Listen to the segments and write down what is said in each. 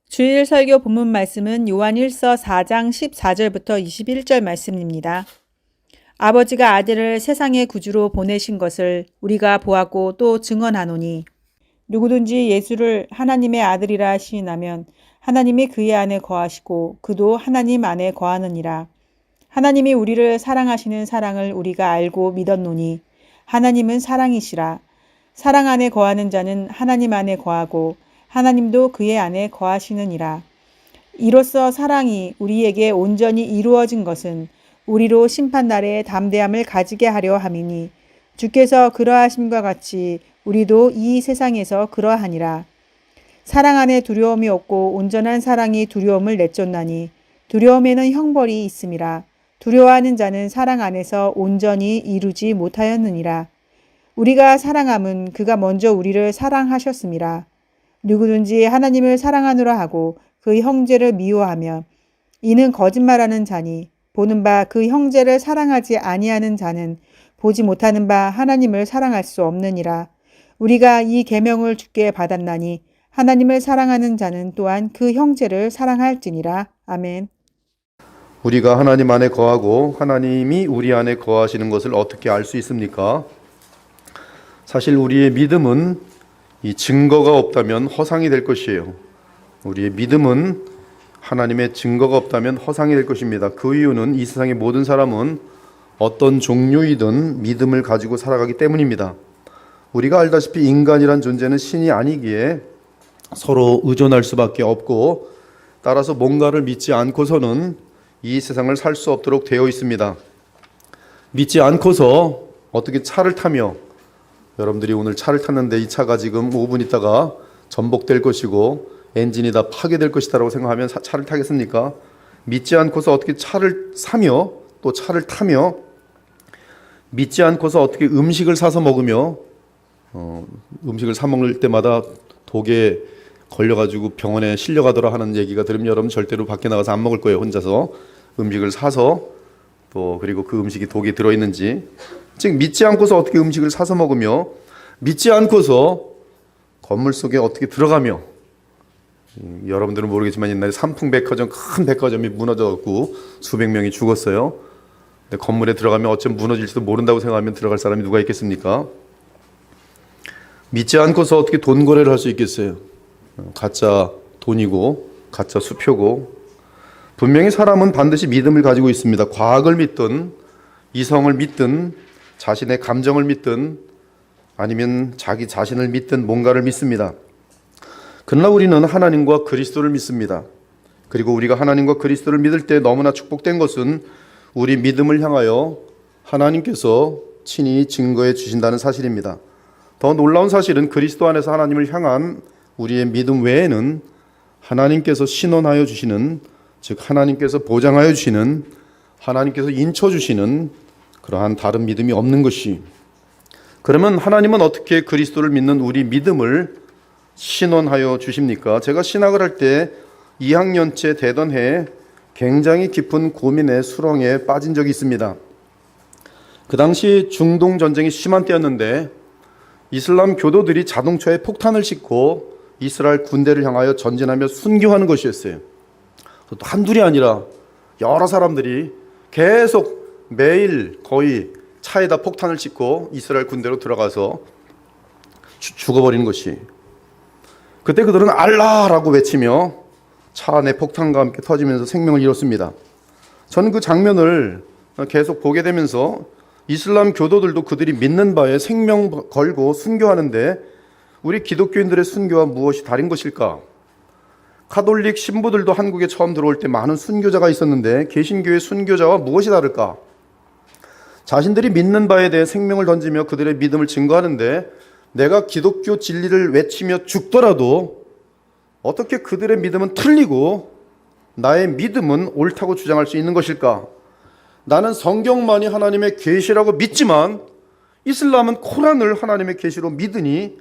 주일 설교 본문 말씀은 요한일서 4장 14절부터 21절 말씀입니다. 아버지가 아들을 세상의 구주로 보내신 것을 우리가 보았고 또 증언하노니 누구든지 예수를 하나님의 아들이라 시인하면 하나님이 그의 안에 거하시고 그도 하나님 안에 거하느니라. 하나님이 우리를 사랑하시는 사랑을 우리가 알고 믿었노니 하나님은 사랑이시라. 사랑 안에 거하는 자는 하나님 안에 거하고 하나님도 그의 안에 거하시느니라. 이로써 사랑이 우리에게 온전히 이루어진 것은 우리로 심판날에 담대함을 가지게 하려 함이니 주께서 그러하심과 같이 우리도 이 세상에서 그러하니라. 사랑 안에 두려움이 없고 온전한 사랑이 두려움을 내쫓나니 두려움에는 형벌이 있음이라. 두려워하는 자는 사랑 안에서 온전히 이루지 못하였느니라. 우리가 사랑함은 그가 먼저 우리를 사랑하셨음이라. 누구든지 하나님을 사랑하노라 하고 그 형제를 미워하며 이는 거짓말하는 자니 보는 바 그 형제를 사랑하지 아니하는 자는 보지 못하는 바 하나님을 사랑할 수 없느니라. 우리가 이 계명을 주께 받았나니 하나님을 사랑하는 자는 또한 그 형제를 사랑할지니라. 아멘. 우리가 하나님 안에 거하고 하나님이 우리 안에 거하시는 것을 어떻게 알 수 있습니까? 사실 우리의 믿음은 이 증거가 없다면 허상이 될 것이에요. 우리의 믿음은 하나님의 증거가 없다면 허상이 될 것입니다. 그 이유는 이 세상의 모든 사람은 어떤 종류이든 믿음을 가지고 살아가기 때문입니다. 우리가 알다시피 인간이란 존재는 신이 아니기에 서로 의존할 수밖에 없고 따라서 뭔가를 믿지 않고서는 이 세상을 살 수 없도록 되어 있습니다. 믿지 않고서 어떻게 차를 타며 여러분들이 오늘 차를 탔는데 이 차가 지금 5분 있다가 전복될 것이고 엔진이 다 파괴될 것이다라고 생각하면 차를 타겠습니까? 믿지 않고서 어떻게 차를 사며 또 차를 타며 믿지 않고서 어떻게 음식을 사서 먹으며 음식을 사 먹을 때마다 독에 걸려가지고 병원에 실려가더라 하는 얘기가 들으면 여러분 절대로 밖에 나가서 안 먹을 거예요. 혼자서 음식을 사서 또 그리고 그 음식이 독이 들어있는지 즉 믿지 않고서 어떻게 음식을 사서 먹으며 믿지 않고서 건물 속에 어떻게 들어가며 여러분들은 모르겠지만 옛날에 삼풍백화점 큰 백화점이 무너져갖고 수백 명이 죽었어요. 근데 건물에 들어가면 어쩜 무너질지도 모른다고 생각하면 들어갈 사람이 누가 있겠습니까? 믿지 않고서 어떻게 돈 거래를 할 수 있겠어요? 가짜 돈이고 가짜 수표고 분명히 사람은 반드시 믿음을 가지고 있습니다. 과학을 믿든 이성을 믿든 자신의 감정을 믿든 아니면 자기 자신을 믿든 뭔가를 믿습니다. 그러나 우리는 하나님과 그리스도를 믿습니다. 그리고 우리가 하나님과 그리스도를 믿을 때 너무나 축복된 것은 우리 믿음을 향하여 하나님께서 친히 증거해 주신다는 사실입니다. 더 놀라운 사실은 그리스도 안에서 하나님을 향한 우리의 믿음 외에는 하나님께서 신원하여 주시는 즉 하나님께서 보장하여 주시는 하나님께서 인쳐 주시는 그러한 다른 믿음이 없는 것이 그러면 하나님은 어떻게 그리스도를 믿는 우리 믿음을 신원하여 주십니까? 제가 신학을 할 때 2학년째 되던 해에 굉장히 깊은 고민의 수렁에 빠진 적이 있습니다. 그 당시 중동 전쟁이 심한 때였는데 이슬람 교도들이 자동차에 폭탄을 싣고 이스라엘 군대를 향하여 전진하며 순교하는 것이었어요. 또 한둘이 아니라 여러 사람들이 계속 매일 거의 차에다 폭탄을 싣고 이스라엘 군대로 들어가서 죽어버리는 것이 그때 그들은 알라라고 외치며 차 안에 폭탄과 함께 터지면서 생명을 잃었습니다. 저는 그 장면을 계속 보게 되면서 이슬람 교도들도 그들이 믿는 바에 생명 걸고 순교하는데 우리 기독교인들의 순교와 무엇이 다른 것일까? 가톨릭 신부들도 한국에 처음 들어올 때 많은 순교자가 있었는데 개신교의 순교자와 무엇이 다를까? 자신들이 믿는 바에 대해 생명을 던지며 그들의 믿음을 증거하는데 내가 기독교 진리를 외치며 죽더라도 어떻게 그들의 믿음은 틀리고 나의 믿음은 옳다고 주장할 수 있는 것일까? 나는 성경만이 하나님의 계시라고 믿지만 이슬람은 코란을 하나님의 계시로 믿으니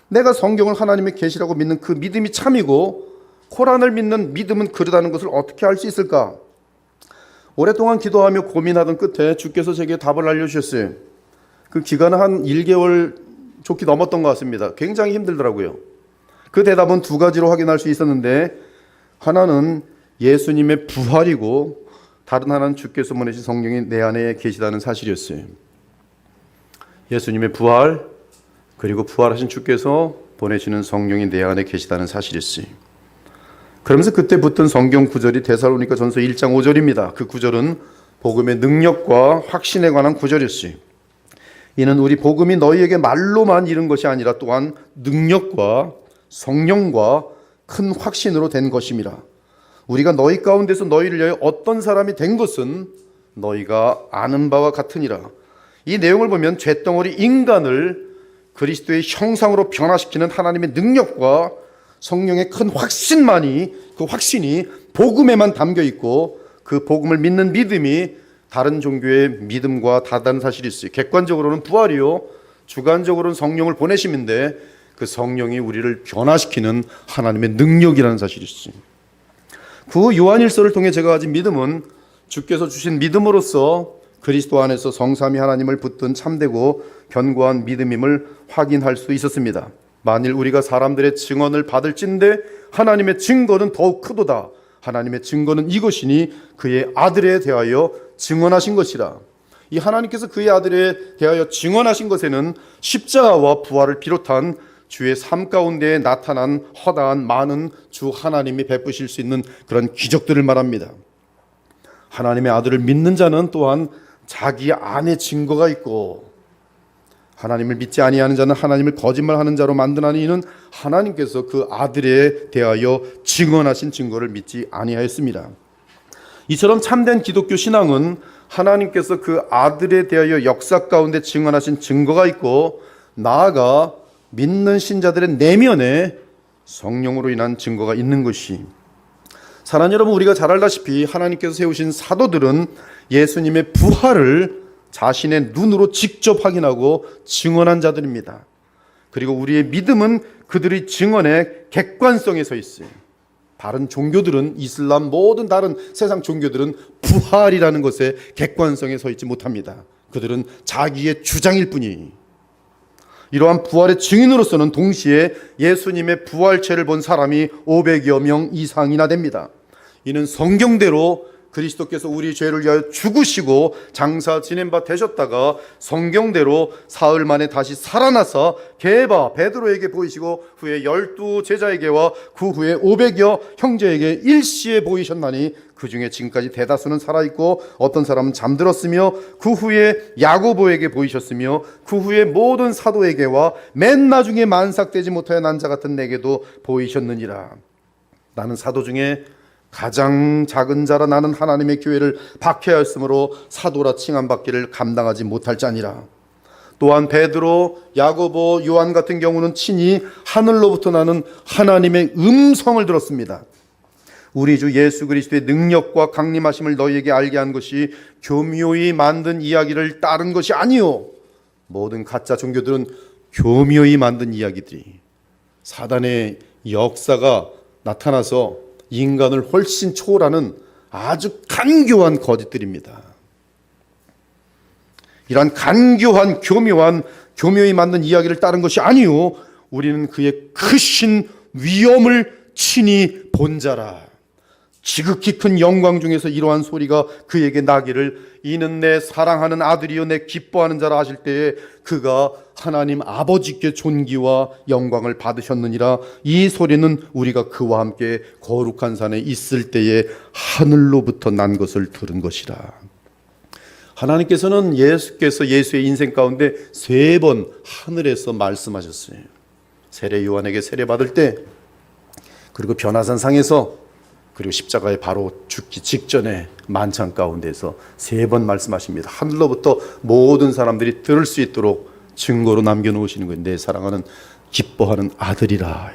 내가 성경을 하나님의 계시라고 믿는 그 믿음이 참이고 코란을 믿는 믿음은 그러다는 것을 어떻게 알 수 있을까? 오랫동안 기도하며 고민하던 끝에 주께서 제게 답을 알려주셨어요. 그 기간은 한 1개월 좋게 넘었던 것 같습니다. 굉장히 힘들더라고요. 그 대답은 두 가지로 확인할 수 있었는데, 하나는 예수님의 부활이고 다른 하나는 주께서 보내신 성령이 내 안에 계시다는 사실이었어요. 예수님의 부활, 그리고 부활하신 주께서 보내시는 성령이 내 안에 계시다는 사실이었어요. 그러면서 그때 붙은 성경 구절이 데살로니가 전서 1장 5절입니다. 그 구절은 복음의 능력과 확신에 관한 구절이었어요. 이는 우리 복음이 너희에게 말로만 이른 것이 아니라 또한 능력과 성령과 큰 확신으로 된 것임이라. 우리가 너희 가운데서 너희를 위하여 어떤 사람이 된 것은 너희가 아는 바와 같으니라. 이 내용을 보면 잿덩어리 인간을 그리스도의 형상으로 변화시키는 하나님의 능력과 성령의 큰 확신만이, 그 확신이 복음에만 담겨 있고 그 복음을 믿는 믿음이 다른 종교의 믿음과 다른 사실이 있어요. 객관적으로는 부활이요, 주관적으로는 성령을 보내심인데 그 성령이 우리를 변화시키는 하나님의 능력이라는 사실이 있어요. 그 요한일서를 통해 제가 가진 믿음은 주께서 주신 믿음으로써 그리스도 안에서 성삼위 하나님을 붙든 참되고 견고한 믿음임을 확인할 수 있었습니다. 만일 우리가 사람들의 증언을 받을진대 하나님의 증거는 더욱 크도다. 하나님의 증거는 이것이니 그의 아들에 대하여 증언하신 것이라. 이 하나님께서 그의 아들에 대하여 증언하신 것에는 십자가와 부활을 비롯한 주의 삶 가운데 나타난 허다한 많은 주 하나님이 베푸실 수 있는 그런 기적들을 말합니다. 하나님의 아들을 믿는 자는 또한 자기 안에 증거가 있고, 하나님을 믿지 아니하는 자는 하나님을 거짓말하는 자로 만드나니 이는 하나님께서 그 아들에 대하여 증언하신 증거를 믿지 아니하였습니다. 이처럼 참된 기독교 신앙은 하나님께서 그 아들에 대하여 역사 가운데 증언하신 증거가 있고, 나아가 믿는 신자들의 내면에 성령으로 인한 증거가 있는 것이, 사랑하는 여러분, 우리가 잘 알다시피 하나님께서 세우신 사도들은 예수님의 부활을 자신의 눈으로 직접 확인하고 증언한 자들입니다. 그리고 우리의 믿음은 그들의 증언의 객관성에 서 있어요. 다른 종교들은, 이슬람 모든 다른 세상 종교들은 부활이라는 것에 객관성에 서 있지 못합니다. 그들은 자기의 주장일 뿐이. 이러한 부활의 증인으로서는 동시에 예수님의 부활체를 본 사람이 500여 명 이상이나 됩니다. 이는 성경대로 그리스도께서 우리 죄를 위하여 죽으시고 장사 지낸 바 되셨다가 성경대로 사흘 만에 다시 살아나서 게바 베드로에게 보이시고 후에 12 제자에게와 그 후에 500여 형제에게 일시에 보이셨나니 그 중에 지금까지 대다수는 살아있고 어떤 사람은 잠들었으며 그 후에 야고보에게 보이셨으며 그 후에 모든 사도에게와 맨 나중에 만삭되지 못하여 난 자 같은 내게도 보이셨느니라. 나는 사도 중에 가장 작은 자라. 나는 하나님의 교회를 박해하였으므로 사도라 칭함받기를 감당하지 못할 자니라. 또한 베드로, 야고보, 요한 같은 경우는 친히 하늘로부터 나는 하나님의 음성을 들었습니다. 우리 주 예수 그리스도의 능력과 강림하심을 너희에게 알게 한 것이 교묘히 만든 이야기를 따른 것이 아니요. 모든 가짜 종교들은 교묘히 만든 이야기들이, 사단의 역사가 나타나서 인간을 훨씬 초월하는 아주 간교한 거짓들입니다. 이러한 간교한 교묘히 만든 이야기를 따른 것이 아니요, 우리는 그의 크신 위엄을 친히 본 자라. 지극히 큰 영광 중에서 이러한 소리가 그에게 나기를 이는 내 사랑하는 아들이요 내 기뻐하는 자라 하실 때에 그가 하나님 아버지께 존귀와 영광을 받으셨느니라. 이 소리는 우리가 그와 함께 거룩한 산에 있을 때에 하늘로부터 난 것을 들은 것이라. 하나님께서는 예수께서 예수의 인생 가운데 3번 하늘에서 말씀하셨어요. 세례 요한에게 세례 받을 때, 그리고 변화산 상에서, 그리고 십자가에 바로 죽기 직전에 만찬 가운데서 3번 말씀하십니다. 하늘로부터 모든 사람들이 들을 수 있도록 증거로 남겨놓으시는 거예요. 내 사랑하는 기뻐하는 아들이라.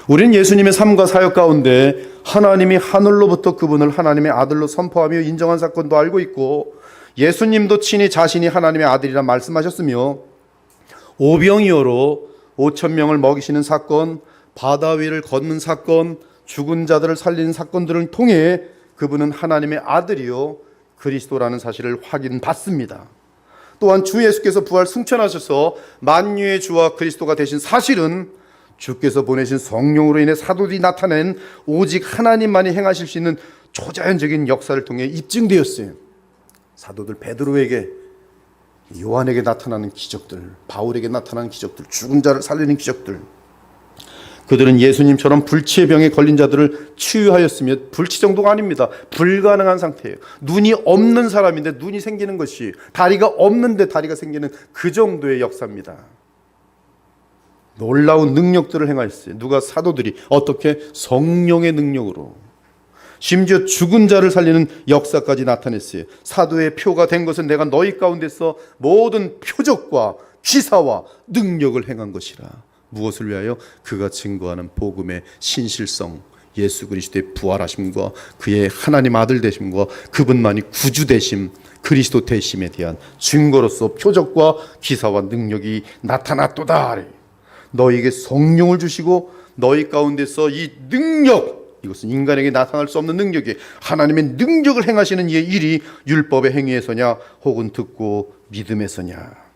우리는 예수님의 삶과 사역 가운데 하나님이 하늘로부터 그분을 하나님의 아들로 선포하며 인정한 사건도 알고 있고, 예수님도 친히 자신이 하나님의 아들이라 말씀하셨으며, 오병이어로 5,000명을 먹이시는 사건, 바다 위를 걷는 사건, 죽은 자들을 살리는 사건들을 통해 그분은 하나님의 아들이요 그리스도라는 사실을 확인받습니다. 또한 주 예수께서 부활 승천하셔서 만유의 주와 그리스도가 되신 사실은 주께서 보내신 성령으로 인해 사도들이 나타낸 오직 하나님만이 행하실 수 있는 초자연적인 역사를 통해 입증되었어요. 사도들 베드로에게, 요한에게 나타나는 기적들, 바울에게 나타나는 기적들, 죽은 자를 살리는 기적들, 그들은 예수님처럼 불치의 병에 걸린 자들을 치유하였으며, 불치 정도가 아닙니다. 불가능한 상태예요. 눈이 없는 사람인데 눈이 생기는 것이, 다리가 없는데 다리가 생기는 그 정도의 역사입니다. 놀라운 능력들을 행하였어요. 누가? 사도들이. 어떻게? 성령의 능력으로. 심지어 죽은 자를 살리는 역사까지 나타냈어요. 사도의 표가 된 것은 내가 너희 가운데서 모든 표적과 기사와 능력을 행한 것이라. 무엇을 위하여? 그가 증거하는 복음의 신실성, 예수 그리스도의 부활하심과 그의 하나님 아들 되심과 그분만이 구주 되심, 그리스도 되심에 대한 증거로서 표적과 기사와 능력이 나타났도다. 너희에게 성령을 주시고 너희 가운데서 이 능력, 이것은 인간에게 나타날 수 없는 능력이, 하나님의 능력을 행하시는 이의 일이 율법의 행위에서냐 혹은 듣고 믿음에서냐.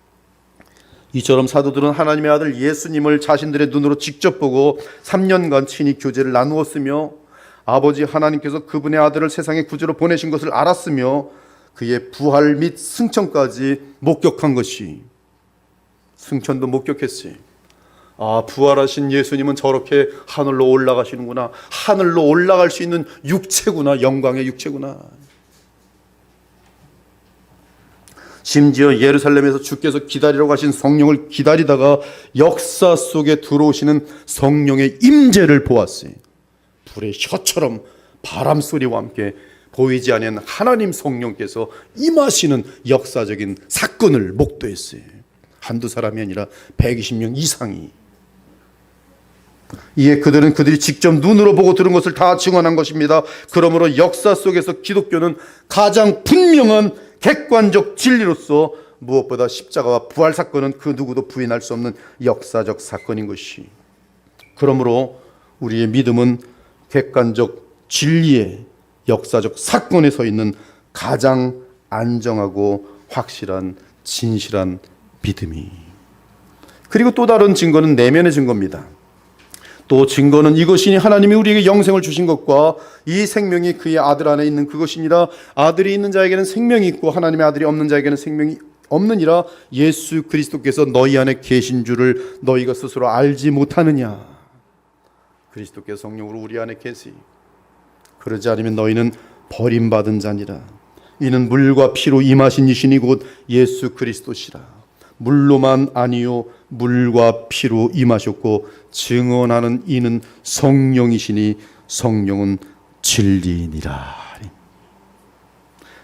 이처럼 사도들은 하나님의 아들 예수님을 자신들의 눈으로 직접 보고 3년간 친히 교제를 나누었으며, 아버지 하나님께서 그분의 아들을 세상의 구주로 보내신 것을 알았으며, 그의 부활 및 승천까지 목격한 것이, 승천도 목격했어요. 아, 부활하신 예수님은 저렇게 하늘로 올라가시는구나. 하늘로 올라갈 수 있는 육체구나. 영광의 육체구나. 심지어 예루살렘에서 주께서 기다리러 가신 성령을 기다리다가 역사 속에 들어오시는 성령의 임재를 보았어요. 불의 혀처럼 바람 소리와 함께 보이지 않는 하나님 성령께서 임하시는 역사적인 사건을 목도했어요. 한두 사람이 아니라 120명 이상이. 이에 그들이 직접 눈으로 보고 들은 것을 다 증언한 것입니다. 그러므로 역사 속에서 기독교는 가장 분명한 객관적 진리로서 무엇보다 십자가와 부활 사건은 그 누구도 부인할 수 없는 역사적 사건인 것이. 그러므로 우리의 믿음은 객관적 진리의 역사적 사건에 서 있는 가장 안정하고 확실한 진실한 믿음이. 그리고 또 다른 증거는 내면의 증거입니다. 또 증거는 이것이니 하나님이 우리에게 영생을 주신 것과 이 생명이 그의 아들 안에 있는 그것이니라. 아들이 있는 자에게는 생명이 있고 하나님의 아들이 없는 자에게는 생명이 없느니라. 예수 그리스도께서 너희 안에 계신 줄을 너희가 스스로 알지 못하느냐. 그리스도께서 성령으로 우리 안에 계시. 그러지 않으면 너희는 버림받은 자니라. 이는 물과 피로 임하신 이시니 곧 예수 그리스도시라. 물로만 아니요 물과 피로 임하셨고 증언하는 이는 성령이시니 성령은 진리니라.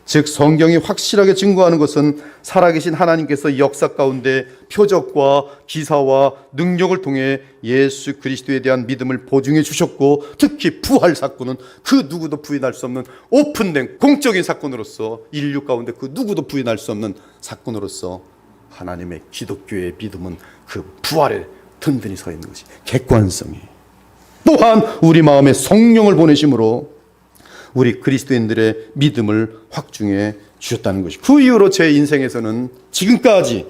즉 성경이 확실하게 증거하는 것은 살아계신 하나님께서 역사 가운데 표적과 기사와 능력을 통해 예수 그리스도에 대한 믿음을 보증해 주셨고, 특히 부활 사건은 그 누구도 부인할 수 없는 오픈된 공적인 사건으로서, 인류 가운데 그 누구도 부인할 수 없는 사건으로서 하나님의 기독교의 믿음은 그 부활에 든든히 서 있는 것이 객관성이. 또한 우리 마음에 성령을 보내심으로 우리 그리스도인들의 믿음을 확증해 주셨다는 것이. 그 이후로 제 인생에서는 지금까지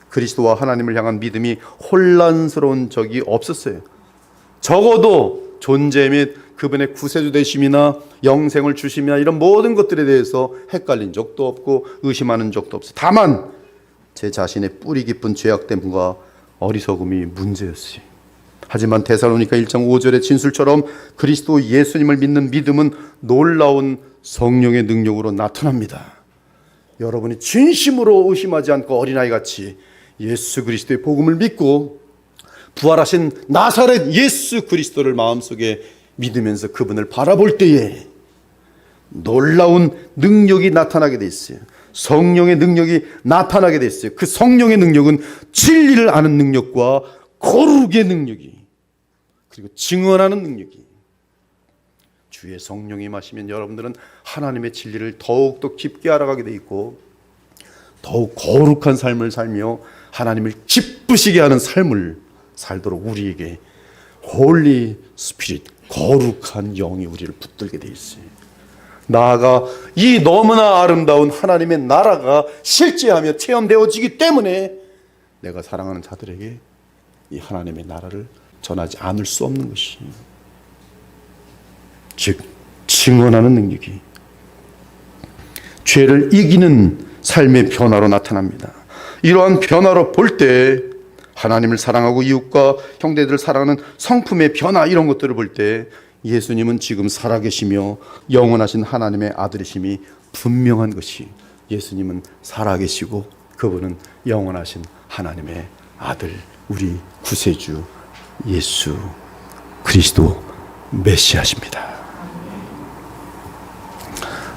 그리스도와 하나님을 향한 믿음이 혼란스러운 적이 없었어요. 적어도 존재 및 그분의 구세주 되심이나 영생을 주심이나 이런 모든 것들에 대해서 헷갈린 적도 없고 의심하는 적도 없어요. 다만 제 자신의 뿌리 깊은 죄악됨과 어리석음이 문제였어요. 하지만 데살로니가 1장 5절의 진술처럼 그리스도 예수님을 믿는 믿음은 놀라운 성령의 능력으로 나타납니다. 여러분이 진심으로 의심하지 않고 어린아이같이 예수 그리스도의 복음을 믿고 부활하신 나사렛 예수 그리스도를 마음속에 믿으면서 그분을 바라볼 때에 놀라운 능력이 나타나게 돼 있어요. 성령의 능력이 나타나게 돼 있어요. 그 성령의 능력은 진리를 아는 능력과 거룩의 능력이, 그리고 증언하는 능력이. 주의 성령이 마시면 여러분들은 하나님의 진리를 더욱더 깊게 알아가게 돼 있고 더욱 거룩한 삶을 살며 하나님을 기쁘시게 하는 삶을 살도록 우리에게 홀리 스피릿, 거룩한 영이 우리를 붙들게 돼 있어요. 나아가 이 너무나 아름다운 하나님의 나라가 실제하며 체험되어지기 때문에 내가 사랑하는 자들에게 이 하나님의 나라를 전하지 않을 수 없는 것이, 즉 증언하는 능력이 죄를 이기는 삶의 변화로 나타납니다. 이러한 변화로 볼 때 하나님을 사랑하고 이웃과 형제들을 사랑하는 성품의 변화, 이런 것들을 볼 때 예수님은 지금 살아계시며 영원하신 하나님의 아들이심이 분명한 것이, 예수님은 살아계시고 그분은 영원하신 하나님의 아들, 우리 구세주 예수 그리스도 메시아십니다.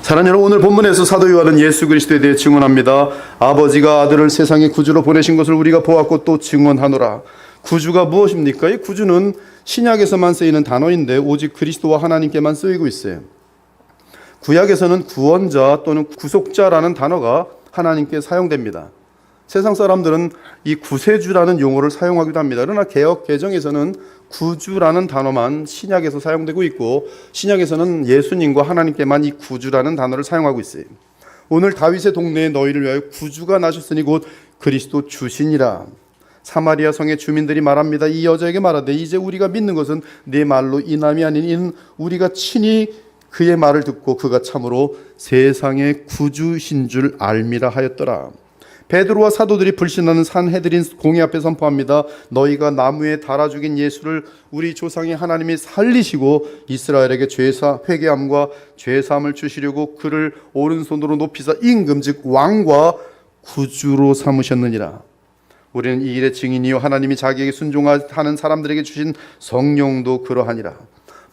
사랑하는 여러분, 오늘 본문에서 사도 요한은 예수 그리스도에 대해 증언합니다. 아버지가 아들을 세상의 구주로 보내신 것을 우리가 보았고 또 증언하노라. 구주가 무엇입니까? 이 구주는 신약에서만 쓰이는 단어인데 오직 그리스도와 하나님께만 쓰이고 있어요. 구약에서는 구원자 또는 구속자라는 단어가 하나님께 사용됩니다. 세상 사람들은 이 구세주라는 용어를 사용하기도 합니다. 그러나 개역 개정에서는 구주라는 단어만 신약에서 사용되고 있고, 신약에서는 예수님과 하나님께만 이 구주라는 단어를 사용하고 있어요. 오늘 다윗의 동네에 너희를 위하여 구주가 나셨으니 곧 그리스도 주시니라. 사마리아 성의 주민들이 말합니다. 이 여자에게 말하되 이제 우리가 믿는 것은 네 말로 인함이 아닌 이는 우리가 친히 그의 말을 듣고 그가 참으로 세상의 구주신 줄 알미라 하였더라. 베드로와 사도들이 불신하는 산헤드린 공회 앞에 선포합니다. 너희가 나무에 달아 죽인 예수를 우리 조상의 하나님이 살리시고 이스라엘에게 죄사 회개함과 죄사함을 주시려고 그를 오른손으로 높이사 임금 즉 왕과 구주로 삼으셨느니라. 우리는 이 일의 증인이요 하나님이 자기에게 순종하는 사람들에게 주신 성령도 그러하니라.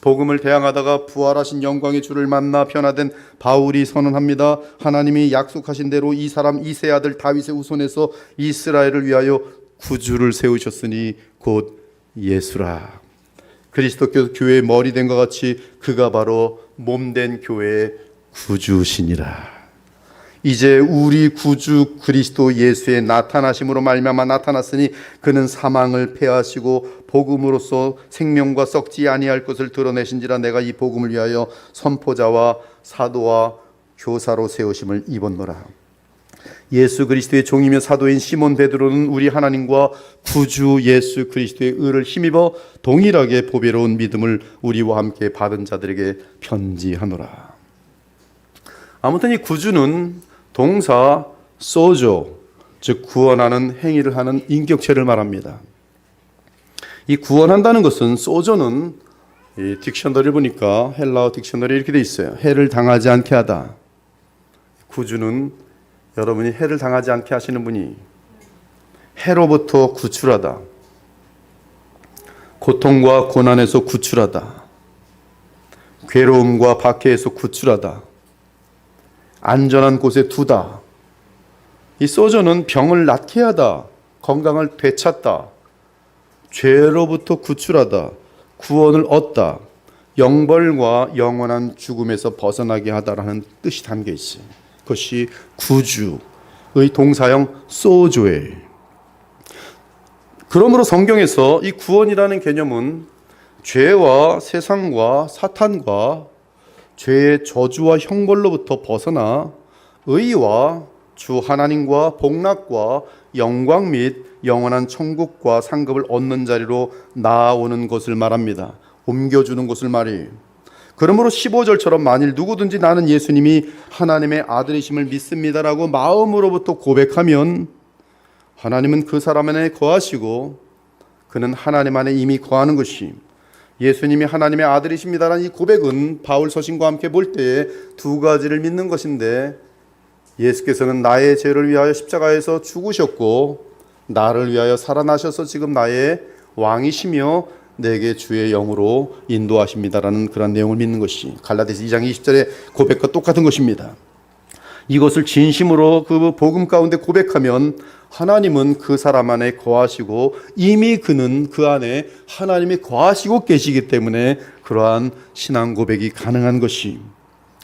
복음을 대항하다가 부활하신 영광의 주를 만나 변화된 바울이 선언합니다. 하나님이 약속하신 대로 이 사람 이세 아들 다윗의 후손에서 이스라엘을 위하여 구주를 세우셨으니 곧 예수라. 그리스도께서 교회의 머리 된 것 같이 그가 바로 몸된 교회의 구주시니라. 이제 우리 구주 그리스도 예수의 나타나심으로 말미암아 나타났으니 그는 사망을 패하시고 복음으로써 생명과 썩지 아니할 것을 드러내신지라. 내가 이 복음을 위하여 선포자와 사도와 교사로 세우심을 입었노라. 예수 그리스도의 종이며 사도인 시몬 베드로는 우리 하나님과 구주 예수 그리스도의 의를 힘입어 동일하게 보배로운 믿음을 우리와 함께 받은 자들에게 편지하노라. 아무튼 이 구주는 동사 소조, 즉 구원하는 행위를 하는 인격체를 말합니다. 이 구원한다는 것은, 소조는 이 딕셔너리를 보니까 헬라어 딕셔너리에 이렇게 돼 있어요. 해를 당하지 않게 하다. 구주는 여러분이 해를 당하지 않게 하시는 분이, 해로부터 구출하다, 고통과 고난에서 구출하다, 괴로움과 박해에서 구출하다, 안전한 곳에 두다. 이 소저는 병을 낫게 하다, 건강을 되찾다, 죄로부터 구출하다, 구원을 얻다, 영벌과 영원한 죽음에서 벗어나게 하다라는 뜻이 담겨 있어요. 그것이 구주의 동사형 소조예요. 그러므로 성경에서 이 구원이라는 개념은 죄와 세상과 사탄과 죄의 저주와 형벌로부터 벗어나 의와 주 하나님과 복락과 영광 및 영원한 천국과 상급을 얻는 자리로 나아오는 것을 말합니다. 옮겨주는 것을 말이에요. 그러므로 15절처럼 만일 누구든지 나는 예수님이 하나님의 아들이심을 믿습니다라고 마음으로부터 고백하면 하나님은 그 사람 안에 거하시고 그는 하나님 안에 이미 거하는 것이, 예수님이 하나님의 아들이십니다라는 이 고백은 바울 서신과 함께 볼 때에 두 가지를 믿는 것인데, 예수께서는 나의 죄를 위하여 십자가에서 죽으셨고 나를 위하여 살아나셔서 지금 나의 왕이시며 내게 주의 영으로 인도하십니다라는 그런 내용을 믿는 것이 갈라디아서 2장 20절의 고백과 똑같은 것입니다. 이것을 진심으로 그 복음 가운데 고백하면 하나님은 그 사람 안에 거하시고 이미 그는 그 안에 하나님이 거하시고 계시기 때문에 그러한 신앙 고백이 가능한 것이,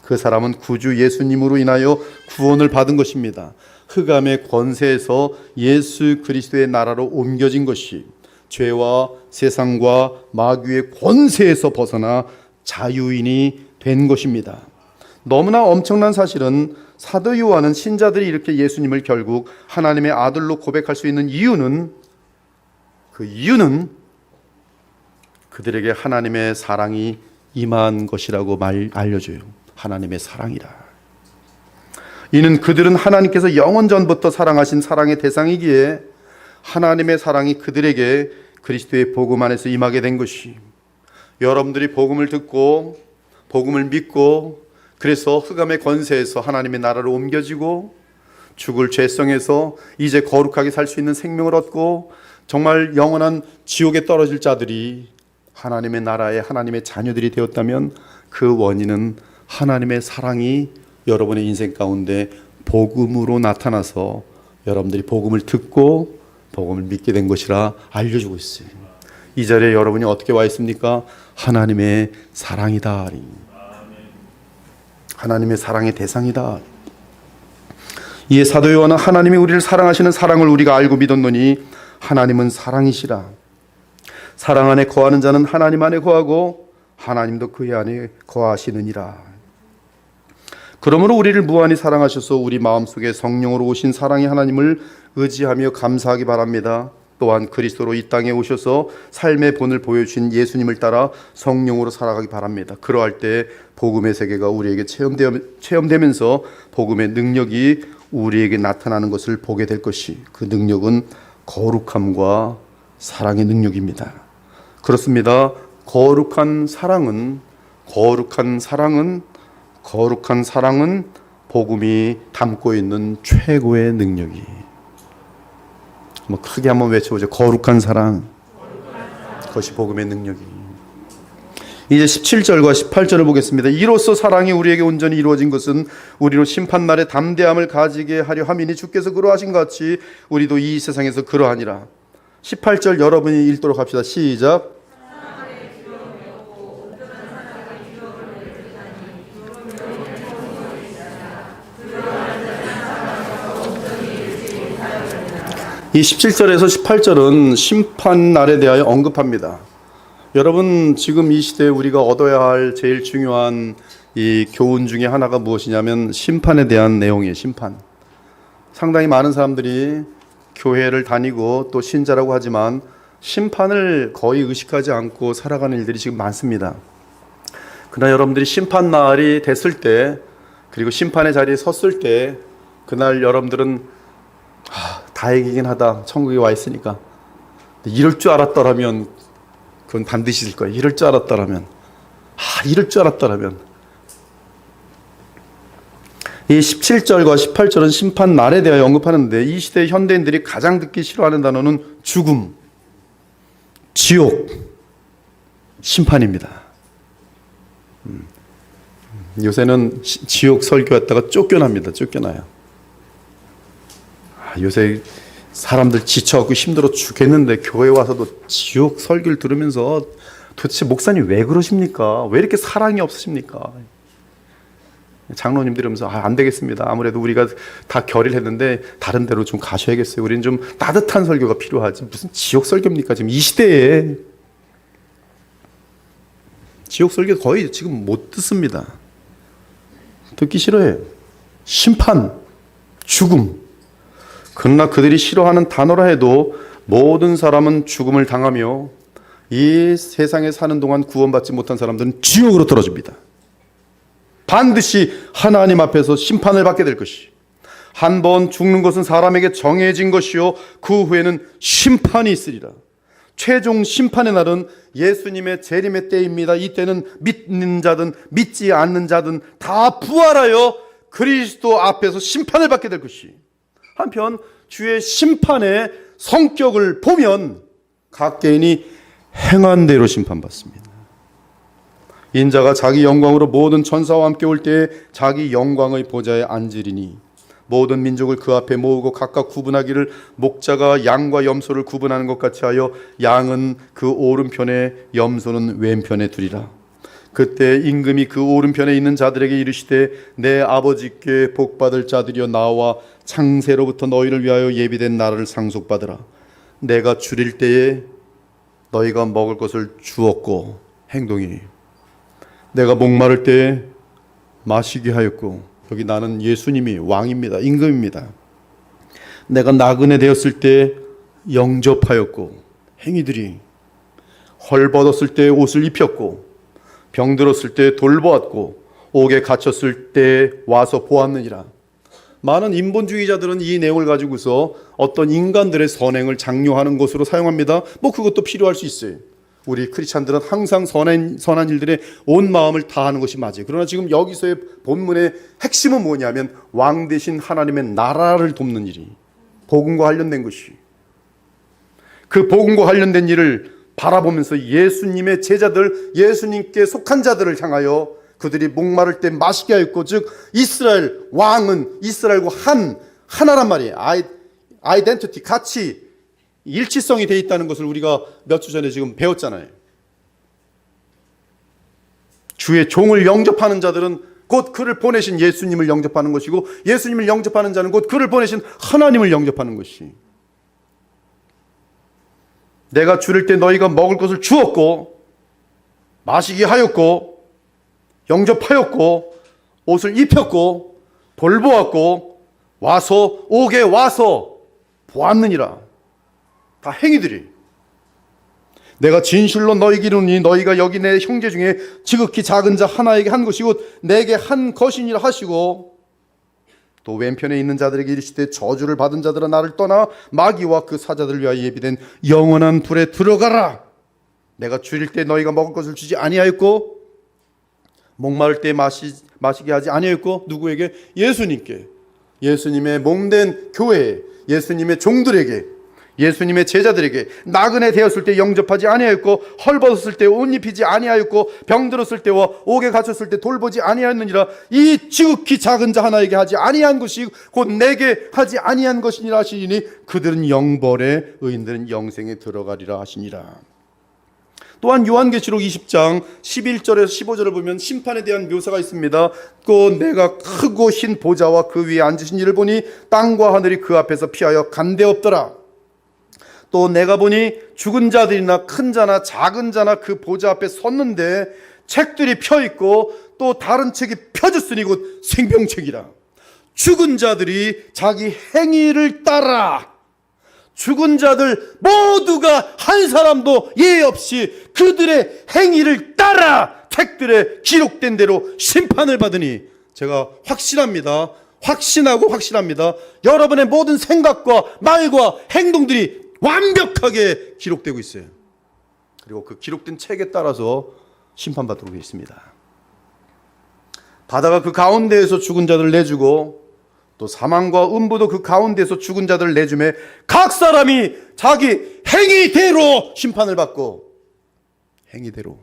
그 사람은 구주 예수님으로 인하여 구원을 받은 것입니다. 흑암의 권세에서 예수 그리스도의 나라로 옮겨진 것이, 죄와 세상과 마귀의 권세에서 벗어나 자유인이 된 것입니다. 너무나 엄청난 사실은 사도 요한은 신자들이 이렇게 예수님을 결국 하나님의 아들로 고백할 수 있는 이유는, 그 이유는 그들에게 하나님의 사랑이 임한 것이라고 알려줘요. 하나님의 사랑이라. 이는 그들은 하나님께서 영원 전부터 사랑하신 사랑의 대상이기에 하나님의 사랑이 그들에게 그리스도의 복음 안에서 임하게 된 것이, 여러분들이 복음을 듣고 복음을 믿고 그래서 흑암의 권세에서 하나님의 나라로 옮겨지고 죽을 죄성에서 이제 거룩하게 살 수 있는 생명을 얻고 정말 영원한 지옥에 떨어질 자들이 하나님의 나라의 하나님의 자녀들이 되었다면 그 원인은 하나님의 사랑이 여러분의 인생 가운데 복음으로 나타나서 여러분들이 복음을 듣고 복음을 믿게 된 것이라 알려주고 있어요. 이 자리에 여러분이 어떻게 와 있습니까? 하나님의 사랑이다. 하나님의 사랑의 대상이다. 이에 사도 요한은 하나님이 우리를 사랑하시는 사랑을 우리가 알고 믿었노니 하나님은 사랑이시라. 사랑 안에 거하는 자는 하나님 안에 거하고 하나님도 그의 안에 거하시느니라. 그러므로 우리를 무한히 사랑하셔서 우리 마음속에 성령으로 오신 사랑의 하나님을 의지하며 감사하기 바랍니다. 또한 그리스도로 이 땅에 오셔서 삶의 본을 보여주신 예수님을 따라 성령으로 살아가기 바랍니다. 그러할 때 복음의 세계가 우리에게 체험되면서 복음의 능력이 우리에게 나타나는 것을 보게 될 것이, 그 능력은 거룩함과 사랑의 능력입니다. 그렇습니다. 거룩한 사랑은 복음이 담고 있는 최고의 능력이. 크게 한번 외쳐보죠. 거룩한 사랑. 그것이 복음의 능력이. 이제 17절과 18절을 보겠습니다. 이로써 사랑이 우리에게 온전히 이루어진 것은 우리로 심판날에 담대함을 가지게 하려 함이니 주께서 그러하신 것 같이 우리도 이 세상에서 그러하니라. 18절 여러분이 읽도록 합시다. 시작. 이 17절에서 18절은 심판날에 대하여 언급합니다. 여러분, 지금 이 시대에 우리가 얻어야 할 제일 중요한 이 교훈 중에 하나가 무엇이냐면 심판에 대한 내용이에요. 심판. 상당히 많은 사람들이 교회를 다니고 또 신자라고 하지만 심판을 거의 의식하지 않고 살아가는 일들이 지금 많습니다. 그러나 여러분들이 심판날이 됐을 때, 그리고 심판의 자리에 섰을 때, 그날 여러분들은 다행이긴 하다. 천국에 와 있으니까. 이럴 줄 알았더라면 그건 반드시 있을 거예요. 이럴 줄 알았더라면. 이럴 줄 알았더라면. 이 17절과 18절은 심판 날에 대하여 언급하는데, 이 시대의 현대인들이 가장 듣기 싫어하는 단어는 죽음, 지옥, 심판입니다. 요새는 지옥 설교했다가 쫓겨납니다. 쫓겨나요. 요새 사람들 지쳐갖고 힘들어 죽겠는데 교회 와서도 지옥 설교를 들으면서 도대체 목사님 왜 그러십니까? 왜 이렇게 사랑이 없으십니까? 장로님들 이러면서 안 되겠습니다. 아무래도 우리가 다 결의를 했는데 다른 데로 좀 가셔야겠어요. 우리는 좀 따뜻한 설교가 필요하지. 무슨 지옥 설교입니까? 지금 이 시대에 지옥 설교 거의 지금 못 듣습니다. 듣기 싫어해요. 심판, 죽음. 그러나 그들이 싫어하는 단어라 해도 모든 사람은 죽음을 당하며 이 세상에 사는 동안 구원받지 못한 사람들은 지옥으로 떨어집니다. 반드시 하나님 앞에서 심판을 받게 될 것이. 한 번 죽는 것은 사람에게 정해진 것이요 그 후에는 심판이 있으리라. 최종 심판의 날은 예수님의 재림의 때입니다. 이때는 믿는 자든 믿지 않는 자든 다 부활하여 그리스도 앞에서 심판을 받게 될 것이. 한편 주의 심판의 성격을 보면 각 개인이 행한 대로 심판받습니다. 인자가 자기 영광으로 모든 천사와 함께 올 때에 자기 영광의 보좌에 앉으리니 모든 민족을 그 앞에 모으고 각각 구분하기를 목자가 양과 염소를 구분하는 것 같이 하여 양은 그 오른편에 염소는 왼편에 두리라. 그때 임금이 그 오른편에 있는 자들에게 이르시되 내 아버지께 복받을 자들이여 나와 창세로부터 너희를 위하여 예비된 나라를 상속받으라. 내가 줄일 때에 너희가 먹을 것을 주었고 행동이 내가 목마를 때에 마시게 하였고, 여기 나는 예수님이 왕입니다. 임금입니다. 내가 나그네 되었을 때 영접하였고, 행위들이 헐벗었을 때 옷을 입혔고, 병들었을 때 돌보았고, 옥에 갇혔을 때 와서 보았느니라. 많은 인본주의자들은 이 내용을 가지고서 어떤 인간들의 선행을 장려하는 것으로 사용합니다. 그것도 필요할 수 있어요. 우리 크리스찬들은 항상 선한 일들에 온 마음을 다하는 것이 맞아요. 그러나 지금 여기서의 본문의 핵심은 뭐냐면 왕 대신 하나님의 나라를 돕는 일이 복음과 관련된 것이, 그 복음과 관련된 일을 바라보면서 예수님의 제자들, 예수님께 속한 자들을 향하여 그들이 목마를 때 마시게 하였고, 즉 이스라엘 왕은 이스라엘과 하나란 말이에요. 아이덴티티, 같이 일치성이 되어 있다는 것을 우리가 몇 주 전에 지금 배웠잖아요. 주의 종을 영접하는 자들은 곧 그를 보내신 예수님을 영접하는 것이고, 예수님을 영접하는 자는 곧 그를 보내신 하나님을 영접하는 것이. 내가 줄일 때 너희가 먹을 것을 주었고, 마시게 하였고, 영접하였고, 옷을 입혔고, 돌보았고, 옥에 와서 보았느니라. 다 행위들이. 내가 진실로 너희에게 이르노니 너희가 여기 내 형제 중에 지극히 작은 자 하나에게 한 것이 곧 내게 한 것이니라 하시고, 또 왼편에 있는 자들에게 이르시되 저주를 받은 자들아 나를 떠나 마귀와 그 사자들을 위하여 예비된 영원한 불에 들어가라. 내가 줄일 때 너희가 먹을 것을 주지 아니하였고, 목마를 때 마시게 하지 아니하였고, 누구에게? 예수님께, 예수님의 몸된 교회에, 예수님의 종들에게, 예수님의 제자들에게. 나그네 되었을 때 영접하지 아니하였고, 헐벗었을 때 옷 입히지 아니하였고, 병들었을 때와 옥에 갇혔을 때 돌보지 아니하였느니라. 이 지극히 작은 자 하나에게 하지 아니한 것이 곧 내게 하지 아니한 것이니라 하시니 그들은 영벌에, 의인들은 영생에 들어가리라 하시니라. 또한 요한계시록 20장 11절에서 15절을 보면 심판에 대한 묘사가 있습니다. 또 내가 크고 흰 보좌와 그 위에 앉으신 이를 보니 땅과 하늘이 그 앞에서 피하여 간데 없더라. 또 내가 보니 죽은 자들이나 큰 자나 작은 자나 그 보좌 앞에 섰는데 책들이 펴있고 또 다른 책이 펴졌으니 곧 생명책이라. 죽은 자들이 자기 행위를 따라, 죽은 자들 모두가 한 사람도 예외 없이 그들의 행위를 따라 책들에 기록된 대로 심판을 받으니, 제가 확신합니다. 확신합니다. 여러분의 모든 생각과 말과 행동들이 완벽하게 기록되고 있어요. 그리고 그 기록된 책에 따라서 심판받도록 되어 있습니다. 바다가 그 가운데에서 죽은 자들을 내주고, 또 사망과 음부도 그 가운데서 죽은 자들을 내주매 각 사람이 자기 행위대로 심판을 받고, 행위대로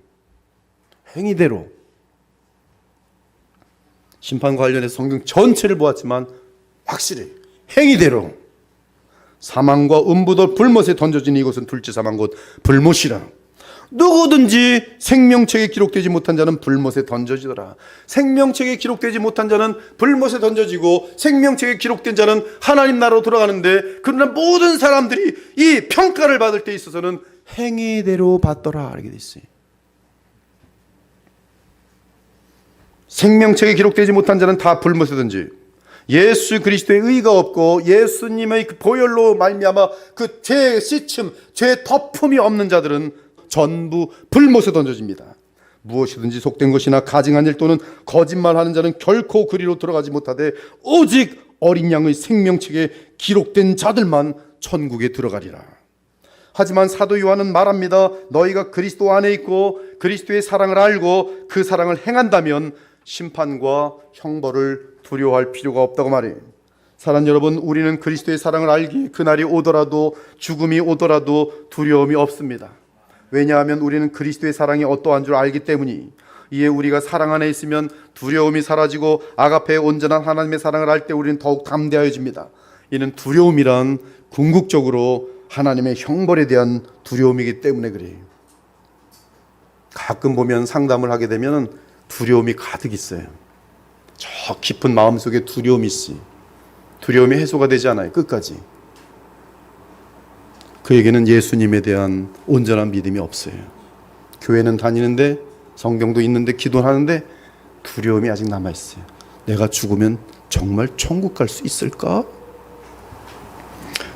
심판 관련해서 성경 전체를 보았지만 확실히 행위대로 사망과 음부도 불못에 던져진 이곳은 둘째 사망 곧 불못이라. 누구든지 생명책에 기록되지 못한 자는 불못에 던져지더라. 생명책에 기록되지 못한 자는 불못에 던져지고, 생명책에 기록된 자는 하나님 나라로 돌아가는데, 그러나 모든 사람들이 이 평가를 받을 때 있어서는 행위대로 받더라 이렇게 돼 있어요. 생명책에 기록되지 못한 자는 다 불못에 던지, 예수 그리스도의 의가 없고 예수님의 그 보혈로 말미암아 그 죄의 씻음, 죄의 덮음이 없는 자들은 전부 불못에 던져집니다. 무엇이든지 속된 것이나 가증한 일 또는 거짓말하는 자는 결코 그리로 들어가지 못하되 오직 어린 양의 생명책에 기록된 자들만 천국에 들어가리라. 하지만 사도 요한은 말합니다. 너희가 그리스도 안에 있고 그리스도의 사랑을 알고 그 사랑을 행한다면 심판과 형벌을 두려워할 필요가 없다고 말해요. 사랑하는 여러분, 우리는 그리스도의 사랑을 알기에 그날이 오더라도, 죽음이 오더라도 두려움이 없습니다. 왜냐하면 우리는 그리스도의 사랑이 어떠한 줄 알기 때문이. 이에 우리가 사랑 안에 있으면 두려움이 사라지고 아가페의 온전한 하나님의 사랑을 알 때 우리는 더욱 담대해집니다. 이는 두려움이란 궁극적으로 하나님의 형벌에 대한 두려움이기 때문에 그래요. 가끔 보면 상담을 하게 되면 두려움이 가득 있어요. 저 깊은 마음속에 두려움이 있어요. 두려움이 해소가 되지 않아요. 끝까지. 그에게는 예수님에 대한 온전한 믿음이 없어요. 교회는 다니는데, 성경도 있는데, 기도하는데 두려움이 아직 남아있어요. 내가 죽으면 정말 천국 갈 수 있을까?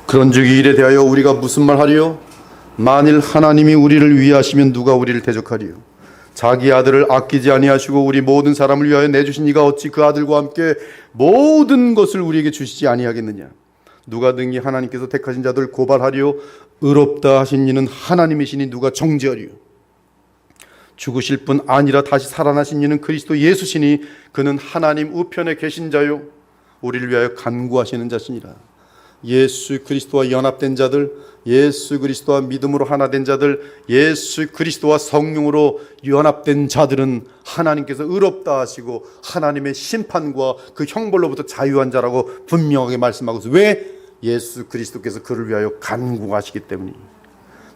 그런즉 이 일에 대하여 우리가 무슨 말 하리요? 만일 하나님이 우리를 위하시면 누가 우리를 대적하리요? 자기 아들을 아끼지 아니하시고 우리 모든 사람을 위하여 내주신 이가 어찌 그 아들과 함께 모든 것을 우리에게 주시지 아니하겠느냐? 누가 등이 하나님께서 택하신 자들 고발하리요? 의롭다 하신 이는 하나님이시니 누가 정죄하리요? 죽으실 뿐 아니라 다시 살아나신 이는 그리스도 예수시니 그는 하나님 우편에 계신 자요 우리를 위하여 간구하시는 자시니라. 예수 그리스도와 연합된 자들, 예수 그리스도와 믿음으로 하나 된 자들, 예수 그리스도와 성령으로 연합된 자들은 하나님께서 의롭다 하시고 하나님의 심판과 그 형벌로부터 자유한 자라고 분명하게 말씀하고 있어요. 왜? 예수 그리스도께서 그를 위하여 간구하시기 때문이에요.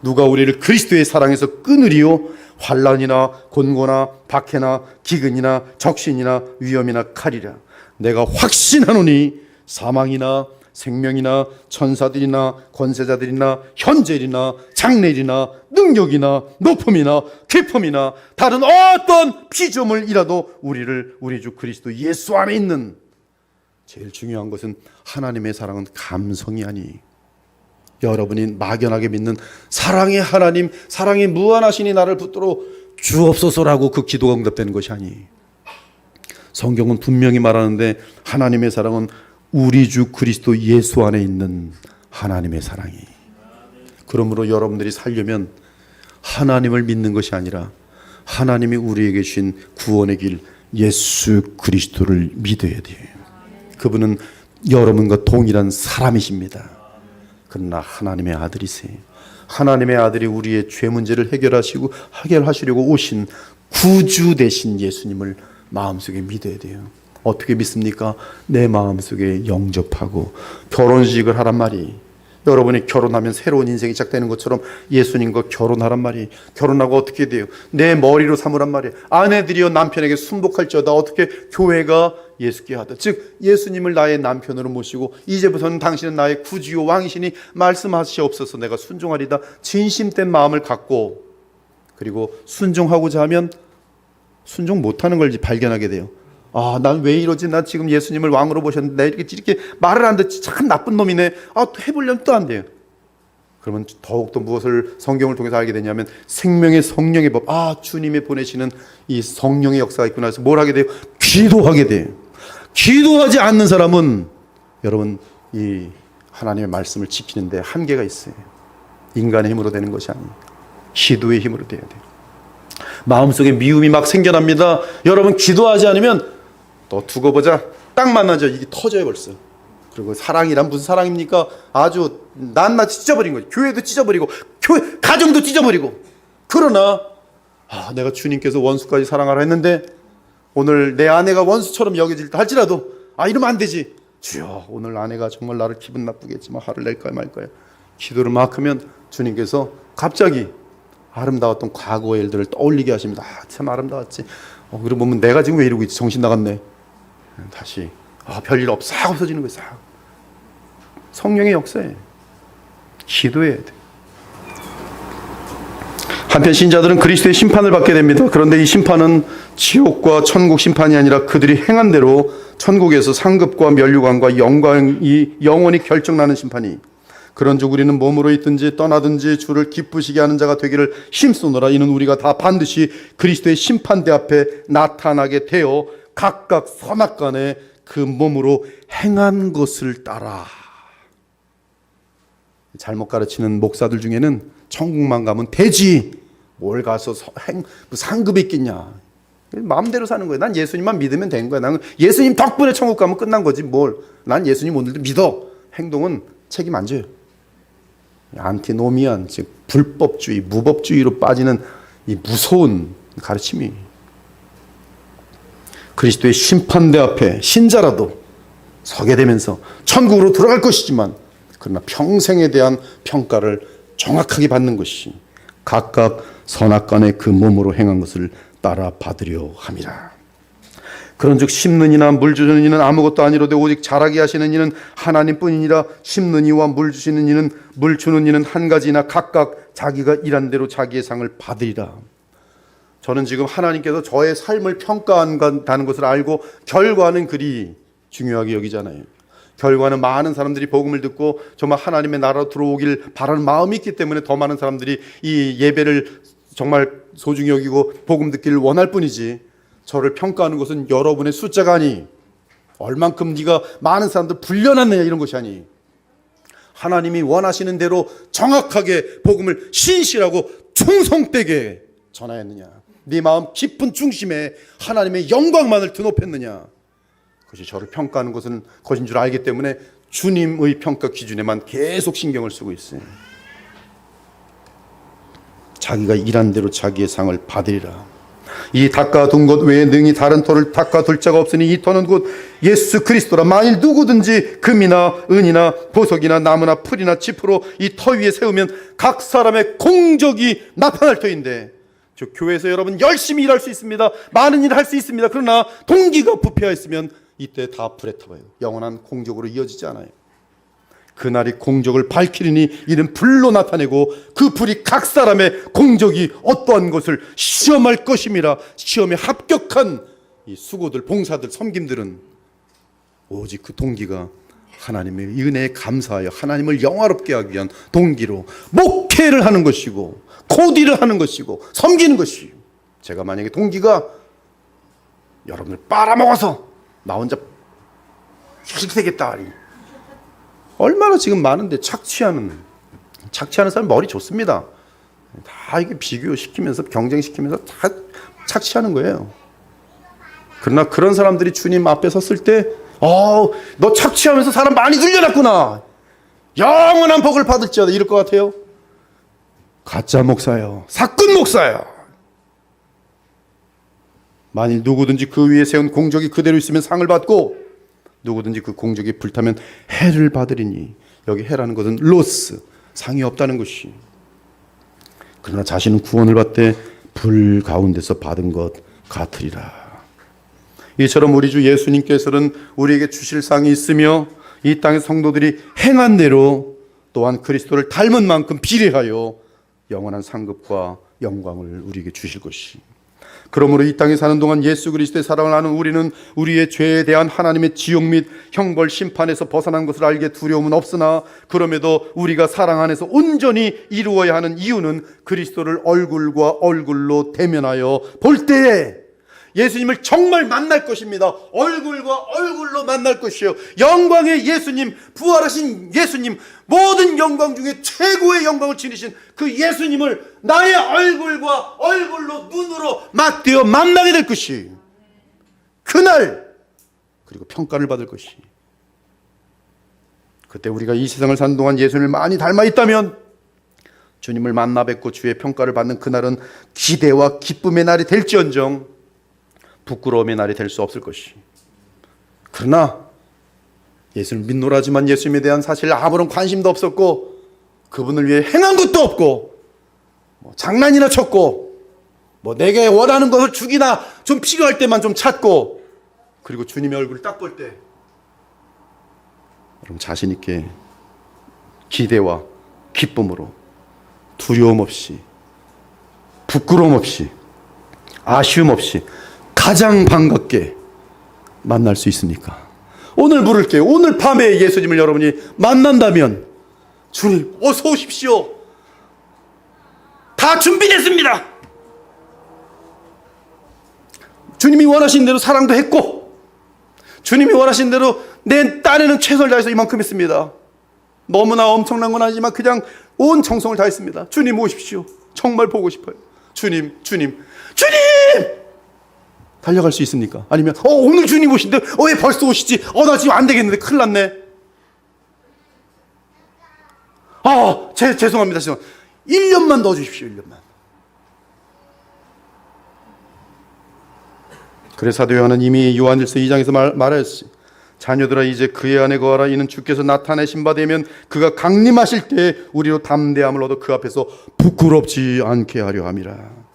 누가 우리를 그리스도의 사랑에서 끊으리요? 환난이나 곤고나 박해나 기근이나 적신이나 위험이나 칼이라. 내가 확신하노니 사망이나 생명이나 천사들이나 권세자들이나 현재일이나 장래일이나 능력이나 높음이나 깊음이나 다른 어떤 피조물이라도 우리를 우리 주 그리스도 예수 안에 있는, 제일 중요한 것은 하나님의 사랑은 감성이 아니, 여러분이 막연하게 믿는 사랑의 하나님, 사랑이 무한하시니 나를 붙들어 주옵소서라고 그 기도가 응답되는 것이 아니, 성경은 분명히 말하는데 하나님의 사랑은 우리 주 그리스도 예수 안에 있는 하나님의 사랑이. 그러므로 여러분들이 살려면 하나님을 믿는 것이 아니라 하나님이 우리에게 주신 구원의 길 예수 그리스도를 믿어야 돼요. 그분은 여러분과 동일한 사람이십니다. 그러나 하나님의 아들이세요. 하나님의 아들이 우리의 죄 문제를 해결하시려고 오신 구주 되신 예수님을 마음속에 믿어야 돼요. 어떻게 믿습니까? 내 마음속에 영접하고 결혼식을 하란 말이, 여러분이 결혼하면 새로운 인생이 시작되는 것처럼 예수님과 결혼하란 말이, 결혼하고 어떻게 돼요? 내 머리로 삼으란 말이에요. 아내들이여 남편에게 순복할지어다. 어떻게? 교회가 예수께 하다. 즉 예수님을 나의 남편으로 모시고 이제부터는 당신은 나의 구주요 왕이시니 말씀하시옵소서 내가 순종하리다. 진심된 마음을 갖고, 그리고 순종하고자 하면 순종 못하는 걸 발견하게 돼요. 아, 난 왜 이러지? 난 지금 예수님을 왕으로 모셨는데 이렇게 말을 안 듣지. 참 나쁜 놈이네. 아, 또 해보려면 또 안 돼요. 그러면 더욱더 무엇을 성경을 통해서 알게 되냐면 생명의 성령의 법. 아, 주님이 보내시는 이 성령의 역사가 있구나 해서 뭘 하게 돼요? 기도하게 돼요. 기도하지 않는 사람은 여러분 이 하나님의 말씀을 지키는데 한계가 있어요. 인간의 힘으로 되는 것이 아니에요. 기도의 힘으로 돼야 돼요. 마음속에 미움이 막 생겨납니다. 여러분 기도하지 않으면 또 두고 보자. 딱 만나죠. 이게 터져요 벌써. 그리고 사랑이란 무슨 사랑입니까? 아주 낱낱이 찢어버린 거죠. 교회도 찢어버리고 가정도 찢어버리고. 그러나 내가 주님께서 원수까지 사랑하라 했는데 오늘 내 아내가 원수처럼 여겨질다 할지라도 이러면 안 되지. 주여 오늘 아내가 정말 나를 기분 나쁘게 했지만 화를 낼까요 말까요? 기도를 막 하면 주님께서 갑자기 아름다웠던 과거의 일들을 떠올리게 하십니다. 참 아름다웠지. 그러고 보면 내가 지금 왜 이러고 있지? 정신 나갔네. 다시 별일 싹 없어지는 거예요. 싹. 성령의 역사에 기도해야 돼. 한편 신자들은 그리스도의 심판을 받게 됩니다. 그런데 이 심판은 지옥과 천국 심판이 아니라 그들이 행한 대로 천국에서 상급과 면류관과 영광이 영원히 결정나는 심판이. 그런즉 우리는 몸으로 있든지 떠나든지 주를 기쁘시게 하는 자가 되기를 힘쓰노라. 이는 우리가 다 반드시 그리스도의 심판대 앞에 나타나게 되어 각각 선악간에 그 몸으로 행한 것을 따라. 잘못 가르치는 목사들 중에는 천국만 가면 되지 뭘 가서 상급이 있겠냐. 마음대로 사는 거예요. 난 예수님만 믿으면 된 거야. 나는 예수님 덕분에 천국 가면 끝난 거지 뭘. 난 예수님 오늘도 믿어. 행동은 책임 안 져요. 안티노미안, 즉 불법주의, 무법주의로 빠지는 이 무서운 가르침이. 그리스도의 심판대 앞에 신자라도 서게 되면서 천국으로 들어갈 것이지만 그러나 평생에 대한 평가를 정확하게 받는 것이 각각 선악간에 그 몸으로 행한 것을 따라 받으려 함이라. 그런즉 심는 이나 물 주는 이는 아무것도 아니로되 오직 자라게 하시는 이는 하나님뿐이니라. 심는 이와 물 주시는 이는 물 주는 이는 한 가지나 각각 자기가 일한 대로 자기의 상을 받으리라. 저는 지금 하나님께서 저의 삶을 평가한다는 것을 알고 결과는 그리 중요하게 여기잖아요. 결과는 많은 사람들이 복음을 듣고 정말 하나님의 나라로 들어오길 바라는 마음이 있기 때문에 더 많은 사람들이 이 예배를 정말 소중히 여기고 복음 듣기를 원할 뿐이지, 저를 평가하는 것은 여러분의 숫자가 아니, 얼만큼 네가 많은 사람들 불려놨느냐 이런 것이 아니, 하나님이 원하시는 대로 정확하게 복음을 신실하고 충성되게 전하였느냐, 네 마음 깊은 중심에 하나님의 영광만을 드높였느냐, 그것이 저를 평가하는 것인 줄 알기 때문에 주님의 평가 기준에만 계속 신경을 쓰고 있어요. 자기가 일한 대로 자기의 상을 받으리라. 이 닦아둔 것 외에 능히 다른 터를 닦아둘 자가 없으니 이 터는 곧 예수 그리스도라. 만일 누구든지 금이나 은이나 보석이나 나무나 풀이나 지푸로 이 터 위에 세우면 각 사람의 공적이 나타날 터인데, 저 교회에서 여러분 열심히 일할 수 있습니다. 많은 일을 할 수 있습니다. 그러나 동기가 부패하였으면 이때 다 불에 타봐요. 영원한 공적으로 이어지지 않아요. 그날이 공적을 밝히리니 이는 불로 나타내고 그 불이 각 사람의 공적이 어떠한 것을 시험할 것임이라. 시험에 합격한 이 수고들, 봉사들, 섬김들은 오직 그 동기가 하나님의 은혜에 감사하여 하나님을 영화롭게 하기 위한 동기로 목회를 하는 것이고 코디를 하는 것이고 섬기는 것이요. 제가 만약에 동기가 여러분을 빨아먹어서 나 혼자 희생되겠다, 얼마나 지금 많은데 착취하는 사람 머리 좋습니다. 다 이게 비교시키면서 경쟁시키면서 다 착취하는 거예요. 그러나 그런 사람들이 주님 앞에 섰을 때, 너 착취하면서 사람 많이 들려놨구나, 영원한 복을 받을지어다, 이럴 것 같아요. 가짜 목사요, 사꾼 목사요. 만일 누구든지 그 위에 세운 공적이 그대로 있으면 상을 받고 누구든지 그 공적이 불타면 해를 받으리니. 여기 해라는 것은 로스, 상이 없다는 것이. 그러나 자신은 구원을 받되 불 가운데서 받은 것 같으리라. 이처럼 우리 주 예수님께서는 우리에게 주실 상이 있으며 이 땅의 성도들이 행한 대로 또한 그리스도를 닮은 만큼 비례하여 영원한 상급과 영광을 우리에게 주실 것이. 그러므로 이 땅에 사는 동안 예수 그리스도의 사랑을 아는 우리는 우리의 죄에 대한 하나님의 지옥 및 형벌 심판에서 벗어난 것을 알게 두려움은 없으나, 그럼에도 우리가 사랑 안에서 온전히 이루어야 하는 이유는 그리스도를 얼굴과 얼굴로 대면하여 볼 때에 예수님을 정말 만날 것입니다. 얼굴과 얼굴로 만날 것이요. 영광의 예수님, 부활하신 예수님, 모든 영광 중에 최고의 영광을 지니신 그 예수님을 나의 얼굴과 얼굴로 눈으로 맞대어 만나게 될 것이. 그날 그리고 평가를 받을 것이. 그때 우리가 이 세상을 사는 동안 예수님을 많이 닮아 있다면 주님을 만나 뵙고 주의 평가를 받는 그날은 기대와 기쁨의 날이 될지언정 부끄러움의 날이 될 수 없을 것이. 그러나 예수를 믿노라지만 예수님에 대한 사실 아무런 관심도 없었고 그분을 위해 행한 것도 없고 장난이나 쳤고 내게 원하는 것을 주기나 좀 필요할 때만 좀 찾고, 그리고 주님의 얼굴을 딱 볼 때 여러분 자신 있게 기대와 기쁨으로 두려움 없이 부끄러움 없이 아쉬움 없이 가장 반갑게 만날 수 있습니까? 오늘 물을게요. 오늘 밤에 예수님을 여러분이 만난다면, 주님 어서 오십시오, 다 준비됐습니다. 주님이 원하신 대로 사랑도 했고 주님이 원하신 대로 내 딴에는 최선을 다해서 이만큼 했습니다. 너무나 엄청난 건 아니지만 그냥 온 정성을 다했습니다. 주님 오십시오, 정말 보고 싶어요. 주님 달려갈 수 있습니까? 아니면 오늘 주님 오신데 왜 벌써 오시지? 나 지금 안 되겠는데 큰일 났네. 죄송합니다. 1년만 더 주십시오. 1년만. 그래서 사도 요한은 이미 요한일서 2장에서 말하였지. 자녀들아 이제 그의 안에 거하라. 이는 주께서 나타내신 바 되면 그가 강림하실 때 우리로 담대함을 얻어 그 앞에서 부끄럽지 않게 하려 함이라.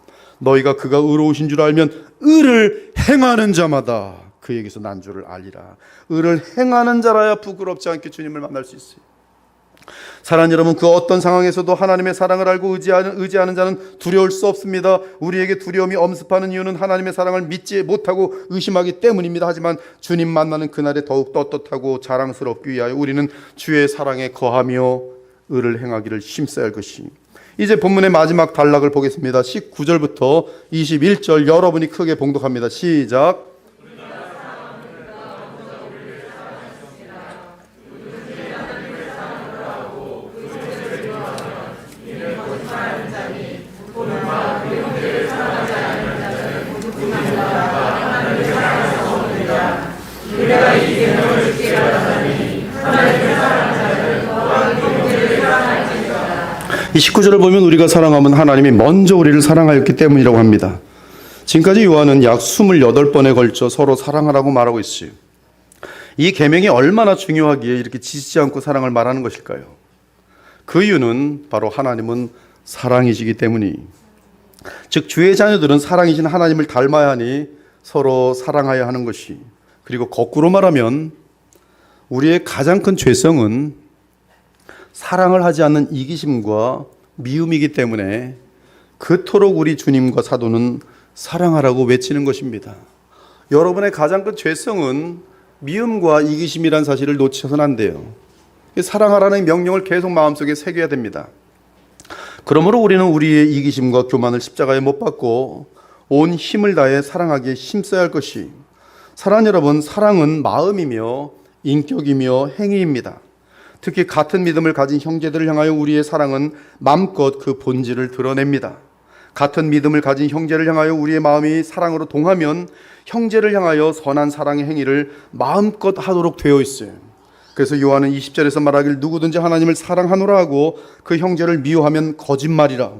너희가 그가 의로우신 줄 알면 의를 행하는 자마다 그에게서 난 줄을 알리라. 의를 행하는 자라야 부끄럽지 않게 주님을 만날 수 있어요. 사랑하는 여러분, 그 어떤 상황에서도 하나님의 사랑을 알고 의지하는 자는 두려울 수 없습니다. 우리에게 두려움이 엄습하는 이유는 하나님의 사랑을 믿지 못하고 의심하기 때문입니다. 하지만 주님 만나는 그날에 더욱 떳떳하고 자랑스럽기 위하여 우리는 주의 사랑에 거하며 의를 행하기를 힘써야 할 것이. 이제 본문의 마지막 단락을 보겠습니다. 19절부터 21절 여러분이 크게 봉독합니다. 시작. 이 19절을 보면 우리가 사랑하면 하나님이 먼저 우리를 사랑하였기 때문이라고 합니다. 지금까지 요한은 약 28번에 걸쳐 서로 사랑하라고 말하고 있어요. 이 계명이 얼마나 중요하기에 이렇게 지치지 않고 사랑을 말하는 것일까요? 그 이유는 바로 하나님은 사랑이시기 때문이. 즉 주의 자녀들은 사랑이신 하나님을 닮아야 하니 서로 사랑하여야 하는 것이. 그리고 거꾸로 말하면 우리의 가장 큰 죄성은 사랑을 하지 않는 이기심과 미움이기 때문에 그토록 우리 주님과 사도는 사랑하라고 외치는 것입니다. 여러분의 가장 큰 죄성은 미움과 이기심이란 사실을 놓쳐서는 안 돼요. 사랑하라는 명령을 계속 마음속에 새겨야 됩니다. 그러므로 우리는 우리의 이기심과 교만을 십자가에 못 박고 온 힘을 다해 사랑하기에 힘써야 할 것이. 사랑하는 여러분, 사랑은 마음이며 인격이며 행위입니다. 특히 같은 믿음을 가진 형제들을 향하여 우리의 사랑은 마음껏 그 본질을 드러냅니다. 같은 믿음을 가진 형제를 향하여 우리의 마음이 사랑으로 동하면 형제를 향하여 선한 사랑의 행위를 마음껏 하도록 되어 있어요. 그래서 요한은 20절에서 말하길 누구든지 하나님을 사랑하노라 하고 그 형제를 미워하면 거짓말이라.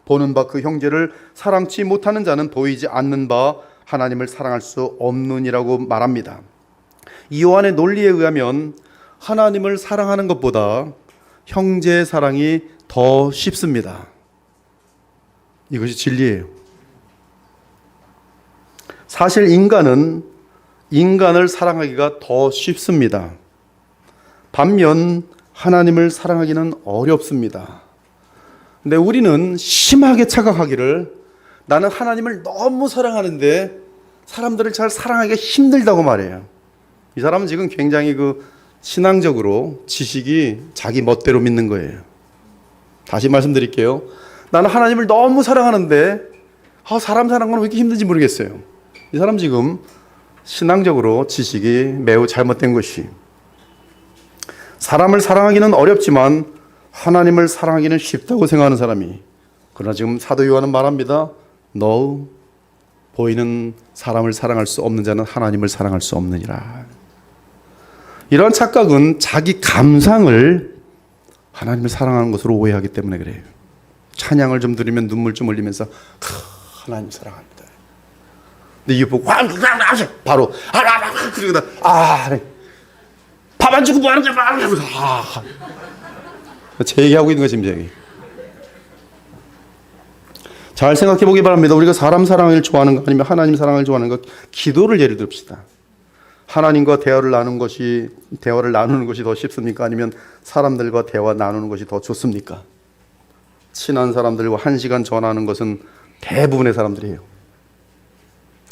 보는 바 그 형제를 사랑치 못하는 자는 보이지 않는 바 하나님을 사랑할 수 없느니라고 말합니다. 이 요한의 논리에 의하면 하나님을 사랑하는 것보다 형제의 사랑이 더 쉽습니다. 이것이 진리예요. 사실 인간은 인간을 사랑하기가 더 쉽습니다. 반면 하나님을 사랑하기는 어렵습니다. 근데 우리는 심하게 착각하기를 나는 하나님을 너무 사랑하는데 사람들을 잘 사랑하기가 힘들다고 말해요. 이 사람은 지금 굉장히 신앙적으로 지식이 자기 멋대로 믿는 거예요. 다시 말씀드릴게요. 나는 하나님을 너무 사랑하는데 사람 사랑하는 건 왜 이렇게 힘든지 모르겠어요. 이 사람 지금 신앙적으로 지식이 매우 잘못된 것이. 사람을 사랑하기는 어렵지만 하나님을 사랑하기는 쉽다고 생각하는 사람이. 그러나 지금 사도 요한은 말합니다. No, 보이는 사람을 사랑할 수 없는 자는 하나님을 사랑할 수 없느니라. 이러한 착각은 자기 감상을 하나님을 사랑하는 것으로 오해하기 때문에 그래요. 찬양을 좀 들으면 눈물 좀 흘리면서 하나님 사랑합니다. 근데 이게 보고 바로 그러다 밥 안 주고 뭐 하는 거야? 제 얘기하고 있는 것입니다. 여기. 잘 생각해 보기 바랍니다. 우리가 사람 사랑을 좋아하는가 아니면 하나님 사랑을 좋아하는가. 기도를 예를 듭시다. 하나님과 대화를 나누는 것이 더 쉽습니까? 아니면 사람들과 대화 나누는 것이 더 좋습니까? 친한 사람들과 1시간 전화하는 것은 대부분의 사람들이 해요.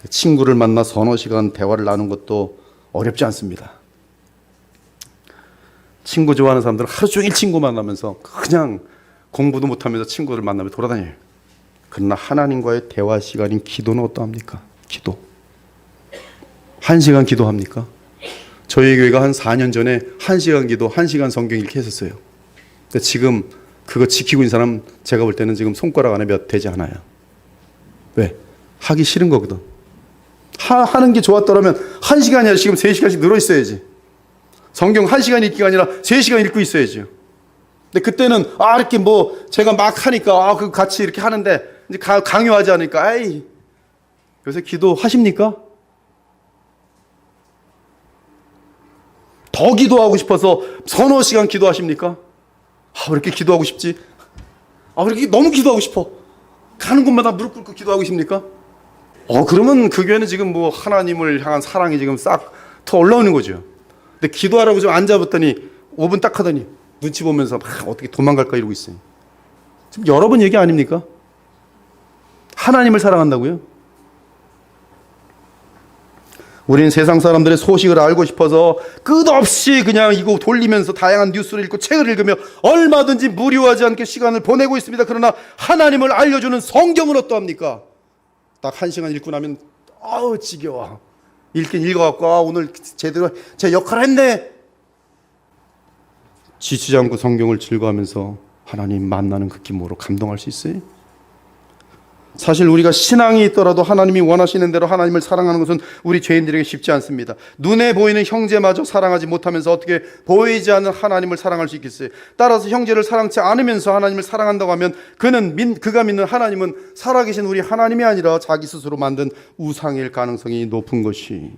친구를 만나 서너 시간 대화를 나누는 것도 어렵지 않습니다. 친구 좋아하는 사람들은 하루 종일 친구 만나면서 그냥 공부도 못하면서 친구를 만나며 돌아다녀요. 그러나 하나님과의 대화 시간인 기도는 어떠합니까? 기도. 1시간 기도합니까? 저희 교회가 한 4년 전에 1시간 기도, 1시간 성경 읽기 했었어요. 근데 지금 그거 지키고 있는 사람 제가 볼 때는 지금 손가락 안에 몇 되지 않아요. 왜? 하기 싫은 거거든. 하는 게 좋았더라면 1시간이 아니라 지금 3시간씩 늘어 있어야지. 성경 1시간 읽기가 아니라 3시간 읽고 있어야죠. 근데 그때는 이렇게 제가 막 하니까 그 같이 이렇게 하는데 이제 강요하지 않으니까 요새 기도 하십니까? 더 기도하고 싶어서 서너 시간 기도하십니까? 왜 이렇게 기도하고 싶지? 왜 이렇게 너무 기도하고 싶어? 가는 곳마다 무릎 꿇고 기도하고 싶습니까? 그러면 그 교회는 지금 하나님을 향한 사랑이 지금 싹 더 올라오는 거죠. 근데 기도하라고 좀 앉아봤더니 5분 딱 하더니 눈치 보면서 막 어떻게 도망갈까 이러고 있어요. 지금 여러분 얘기 아닙니까? 하나님을 사랑한다고요? 우리는 세상 사람들의 소식을 알고 싶어서 끝없이 그냥 이거 돌리면서 다양한 뉴스를 읽고 책을 읽으며 얼마든지 무료하지 않게 시간을 보내고 있습니다. 그러나 하나님을 알려주는 성경은 어떠합니까? 딱 1시간 읽고 나면 아우 지겨워. 읽긴 읽어갖고 오늘 제대로 제 역할을 했네. 지치지 않고 성경을 즐거워하면서 하나님 만나는 그 기쁨으로 감동할 수 있어요? 사실 우리가 신앙이 있더라도 하나님이 원하시는 대로 하나님을 사랑하는 것은 우리 죄인들에게 쉽지 않습니다. 눈에 보이는 형제마저 사랑하지 못하면서 어떻게 보이지 않는 하나님을 사랑할 수 있겠어요? 따라서 형제를 사랑치 않으면서 하나님을 사랑한다고 하면 그가 믿는 하나님은 살아계신 우리 하나님이 아니라 자기 스스로 만든 우상일 가능성이 높은 것이.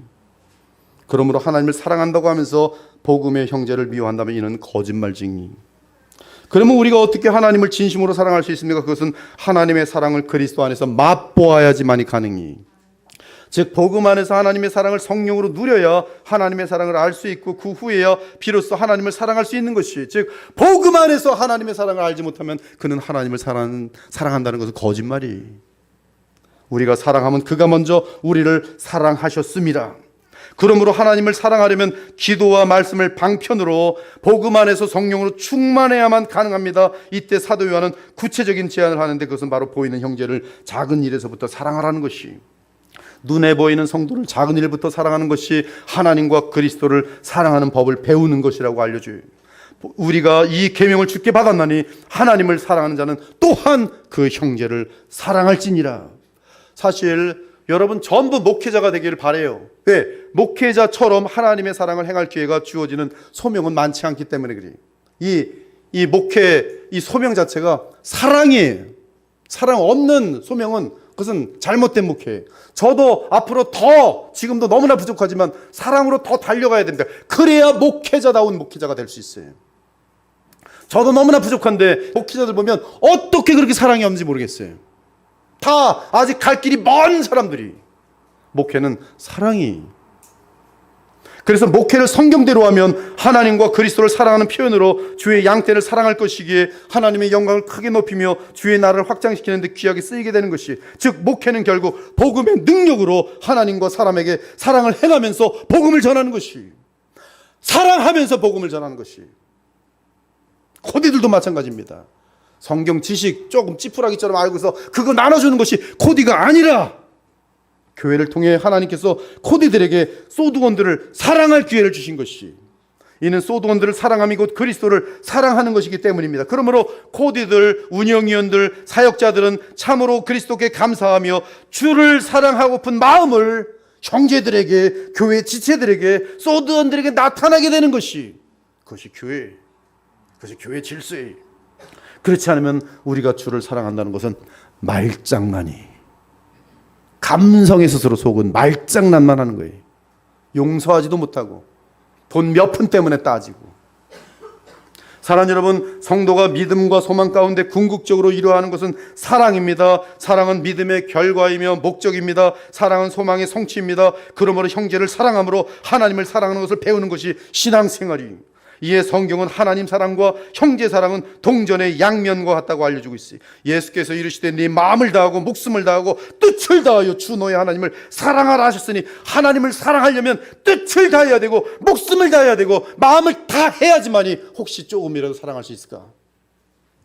그러므로 하나님을 사랑한다고 하면서 복음의 형제를 미워한다면 이는 거짓말쟁이. 그러면 우리가 어떻게 하나님을 진심으로 사랑할 수 있습니까? 그것은 하나님의 사랑을 그리스도 안에서 맛보아야지만이 가능히. 즉 복음 안에서 하나님의 사랑을 성령으로 누려야 하나님의 사랑을 알 수 있고 그 후에야 비로소 하나님을 사랑할 수 있는 것이. 즉 복음 안에서 하나님의 사랑을 알지 못하면 그는 하나님을 사랑한다는 것은 거짓말이. 우리가 사랑하면 그가 먼저 우리를 사랑하셨습니다. 그러므로 하나님을 사랑하려면 기도와 말씀을 방편으로 복음 안에서 성령으로 충만해야만 가능합니다. 이때 사도 요한은 구체적인 제안을 하는데 그것은 바로 보이는 형제를 작은 일에서부터 사랑하라는 것이, 눈에 보이는 성도를 작은 일부터 사랑하는 것이 하나님과 그리스도를 사랑하는 법을 배우는 것이라고 알려줘요. 우리가 이 계명을 주께 받았나니 하나님을 사랑하는 자는 또한 그 형제를 사랑할지니라. 사실 여러분 전부 목회자가 되기를 바라요. 왜? 목회자처럼 하나님의 사랑을 행할 기회가 주어지는 소명은 많지 않기 때문에 그래요. 이 목회, 이 소명 자체가 사랑이에요. 사랑 없는 소명은 그것은 잘못된 목회예요. 저도 앞으로 더, 지금도 너무나 부족하지만 사랑으로 더 달려가야 됩니다. 그래야 목회자다운 목회자가 될 수 있어요. 저도 너무나 부족한데 목회자들 보면 어떻게 그렇게 사랑이 없는지 모르겠어요. 다 아직 갈 길이 먼 사람들이. 목회는 사랑이. 그래서 목회를 성경대로 하면 하나님과 그리스도를 사랑하는 표현으로 주의 양떼를 사랑할 것이기에 하나님의 영광을 크게 높이며 주의 나라를 확장시키는 데 귀하게 쓰이게 되는 것이, 즉 목회는 결국 복음의 능력으로 하나님과 사람에게 사랑을 행하면서 복음을 전하는 것이, 사랑하면서 복음을 전하는 것이. 코디들도 마찬가지입니다. 성경 지식 조금 찌푸라기처럼 알고서 그거 나눠주는 것이 코디가 아니라, 교회를 통해 하나님께서 코디들에게 소드원들을 사랑할 기회를 주신 것이, 이는 소드원들을 사랑함이 곧 그리스도를 사랑하는 것이기 때문입니다. 그러므로 코디들, 운영위원들, 사역자들은 참으로 그리스도께 감사하며 주를 사랑하고픈 마음을 형제들에게, 교회 지체들에게, 소드원들에게 나타나게 되는 것이, 그것이 교회 질서예요. 그렇지 않으면 우리가 주를 사랑한다는 것은 말장난이, 감성에 스스로 속은 말장난만 하는 거예요. 용서하지도 못하고 돈 몇 푼 때문에 따지고. 사랑하는 여러분, 성도가 믿음과 소망 가운데 궁극적으로 이루어하는 것은 사랑입니다. 사랑은 믿음의 결과이며 목적입니다. 사랑은 소망의 성취입니다. 그러므로 형제를 사랑함으로 하나님을 사랑하는 것을 배우는 것이 신앙생활이에요. 이에 성경은 하나님 사랑과 형제 사랑은 동전의 양면과 같다고 알려주고 있어요. 예수께서 이르시되 네 마음을 다하고 목숨을 다하고 뜻을 다하여 주 너의 하나님을 사랑하라 하셨으니, 하나님을 사랑하려면 뜻을 다해야 되고 목숨을 다해야 되고 마음을 다해야지만이 혹시 조금이라도 사랑할 수 있을까?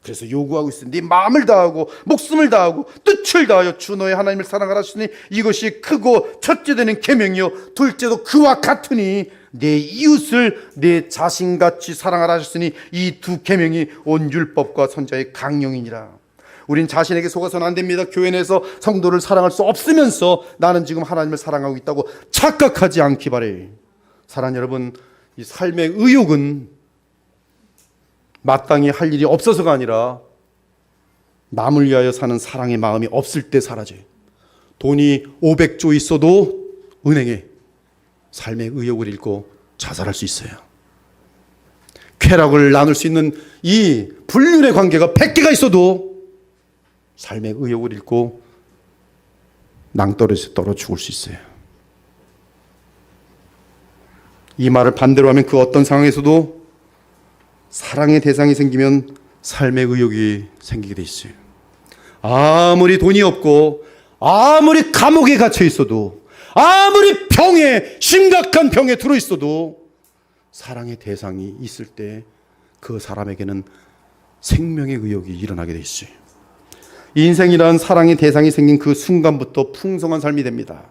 그래서 요구하고 있어요. 네 마음을 다하고 목숨을 다하고 뜻을 다하여 주 너의 하나님을 사랑하라 하시니 이것이 크고 첫째 되는 계명이요 둘째도 그와 같으니 내 이웃을 내 자신같이 사랑하라 하셨으니 이 두 계명이 온 율법과 선자의 강령이니라. 우린 자신에게 속아서는 안 됩니다. 교회 내에서 성도를 사랑할 수 없으면서 나는 지금 하나님을 사랑하고 있다고 착각하지 않기 바래요. 사랑하는 여러분, 이 삶의 의욕은 마땅히 할 일이 없어서가 아니라 남을 위하여 사는 사랑의 마음이 없을 때 사라져요. 돈이 500조 있어도 은행에 삶의 의욕을 잃고 자살할 수 있어요. 쾌락을 나눌 수 있는 이 불륜의 관계가 100개가 있어도 삶의 의욕을 잃고 낭떠러지에서 떨어 죽을 수 있어요. 이 말을 반대로 하면 그 어떤 상황에서도 사랑의 대상이 생기면 삶의 의욕이 생기게 돼 있어요. 아무리 돈이 없고 아무리 감옥에 갇혀 있어도 아무리 심각한 병에 들어 있어도 사랑의 대상이 있을 때 그 사람에게는 생명의 의욕이 일어나게 돼 있어요. 인생이란 사랑의 대상이 생긴 그 순간부터 풍성한 삶이 됩니다.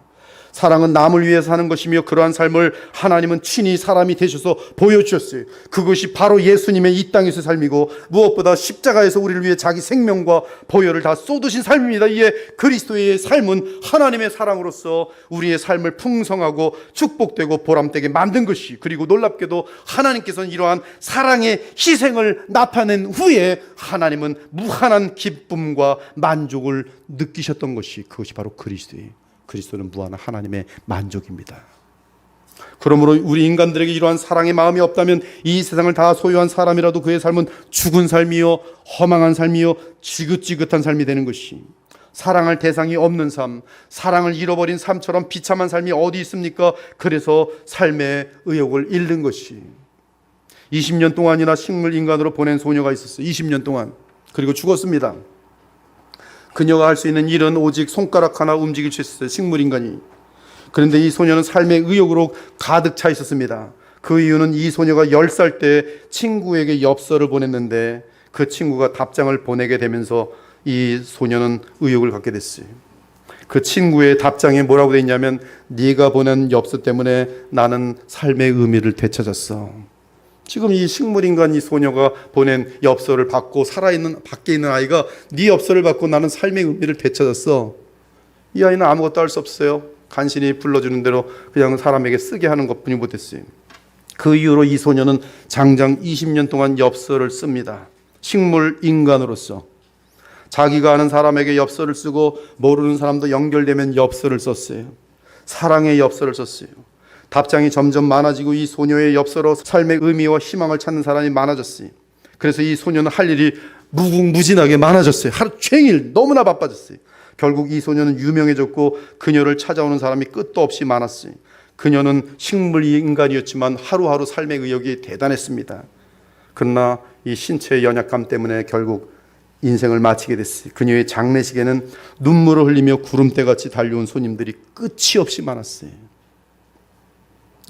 사랑은 남을 위해서 사는 것이며 그러한 삶을 하나님은 친히 사람이 되셔서 보여주셨어요. 그것이 바로 예수님의 이 땅에서의 삶이고 무엇보다 십자가에서 우리를 위해 자기 생명과 보혈을 다 쏟으신 삶입니다. 이에 그리스도의 삶은 하나님의 사랑으로서 우리의 삶을 풍성하고 축복되고 보람되게 만든 것이, 그리고 놀랍게도 하나님께서는 이러한 사랑의 희생을 나타낸 후에 하나님은 무한한 기쁨과 만족을 느끼셨던 것이, 그것이 바로 그리스도는 무한한 하나님의 만족입니다. 그러므로 우리 인간들에게 이러한 사랑의 마음이 없다면 이 세상을 다 소유한 사람이라도 그의 삶은 죽은 삶이요 허망한 삶이요 지긋지긋한 삶이 되는 것이, 사랑할 대상이 없는 삶, 사랑을 잃어버린 삶처럼 비참한 삶이 어디 있습니까? 그래서 삶의 의욕을 잃는 것이. 20년 동안이나 식물 인간으로 보낸 소녀가 있었어요. 20년 동안. 그리고 죽었습니다. 그녀가 할 수 있는 일은 오직 손가락 하나 움직일 수 있었어요. 식물인간이. 그런데 이 소녀는 삶의 의욕으로 가득 차 있었습니다. 그 이유는 이 소녀가 10살 때 친구에게 엽서를 보냈는데 그 친구가 답장을 보내게 되면서 이 소녀는 의욕을 갖게 됐어요. 그 친구의 답장에 뭐라고 되어 있냐면, 네가 보낸 엽서 때문에 나는 삶의 의미를 되찾았어. 지금 이 식물인간 이 소녀가 보낸 엽서를 받고 밖에 있는 아이가 네 엽서를 받고 나는 삶의 의미를 되찾았어. 이 아이는 아무것도 할 수 없어요. 간신히 불러주는 대로 그냥 사람에게 쓰게 하는 것뿐이 못했어요. 그 이후로 이 소녀는 장장 20년 동안 엽서를 씁니다. 식물인간으로서 자기가 아는 사람에게 엽서를 쓰고 모르는 사람도 연결되면 엽서를 썼어요. 사랑의 엽서를 썼어요. 답장이 점점 많아지고 이 소녀의 엽서로 삶의 의미와 희망을 찾는 사람이 많아졌어요. 그래서 이 소녀는 할 일이 무궁무진하게 많아졌어요. 하루 종일 너무나 바빠졌어요. 결국 이 소녀는 유명해졌고 그녀를 찾아오는 사람이 끝도 없이 많았어요. 그녀는 식물인간이었지만 하루하루 삶의 의욕이 대단했습니다. 그러나 이 신체의 연약감 때문에 결국 인생을 마치게 됐어요. 그녀의 장례식에는 눈물을 흘리며 구름대같이 달려온 손님들이 끝이 없이 많았어요.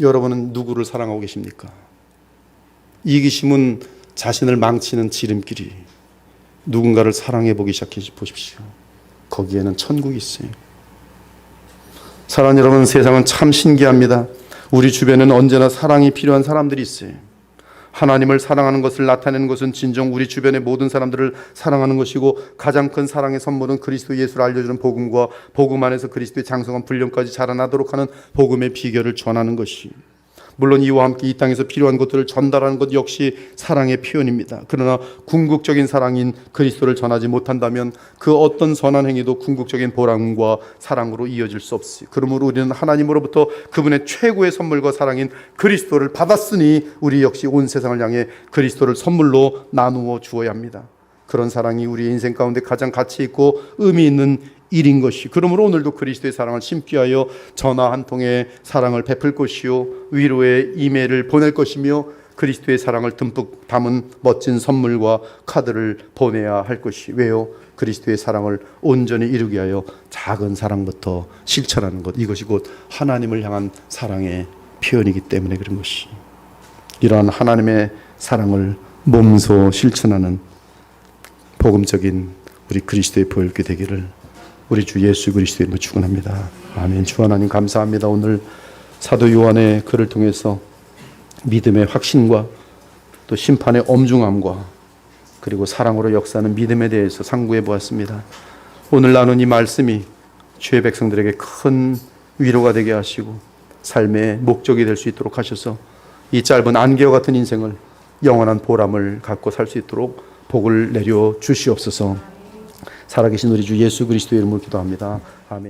여러분은 누구를 사랑하고 계십니까? 이기심은 자신을 망치는 지름길이. 누군가를 사랑해 보기 시작해 보십시오. 거기에는 천국이 있어요. 사랑하는 여러분, 세상은 참 신기합니다. 우리 주변에는 언제나 사랑이 필요한 사람들이 있어요. 하나님을 사랑하는 것을 나타내는 것은 진정 우리 주변의 모든 사람들을 사랑하는 것이고, 가장 큰 사랑의 선물은 그리스도 예수를 알려주는 복음과 복음 안에서 그리스도의 장성한 분량까지 자라나도록 하는 복음의 비결을 전하는 것이, 물론 이와 함께 이 땅에서 필요한 것들을 전달하는 것 역시 사랑의 표현입니다. 그러나 궁극적인 사랑인 그리스도를 전하지 못한다면 그 어떤 선한 행위도 궁극적인 보람과 사랑으로 이어질 수 없어요. 그러므로 우리는 하나님으로부터 그분의 최고의 선물과 사랑인 그리스도를 받았으니 우리 역시 온 세상을 향해 그리스도를 선물로 나누어 주어야 합니다. 그런 사랑이 우리의 인생 가운데 가장 가치 있고 의미 있는 일인 것이, 그러므로 오늘도 그리스도의 사랑을 심기 위하여 전화 한 통의 사랑을 베풀 것이요 위로의 이메일을 보낼 것이며 그리스도의 사랑을 듬뿍 담은 멋진 선물과 카드를 보내야 할 것이. 왜요? 그리스도의 사랑을 온전히 이루기 위하여 작은 사랑부터 실천하는 것, 이것이 곧 하나님을 향한 사랑의 표현이기 때문에 그런 것이. 이러한 하나님의 사랑을 몸소 실천하는 복음적인 우리 그리스도의 보혈교 되기를 우리 주 예수 그리스도의 이름으로 축원합니다. 아멘. 주 하나님 감사합니다. 오늘 사도 요한의 글을 통해서 믿음의 확신과 또 심판의 엄중함과 그리고 사랑으로 역사하는 믿음에 대해서 상고해 보았습니다. 오늘 나눈 이 말씀이 주의 백성들에게 큰 위로가 되게 하시고 삶의 목적이 될 수 있도록 하셔서 이 짧은 안개와 같은 인생을 영원한 보람을 갖고 살 수 있도록 복을 내려 주시옵소서. 살아계신 우리 주 예수 그리스도의 이름으로 기도합니다. 아멘.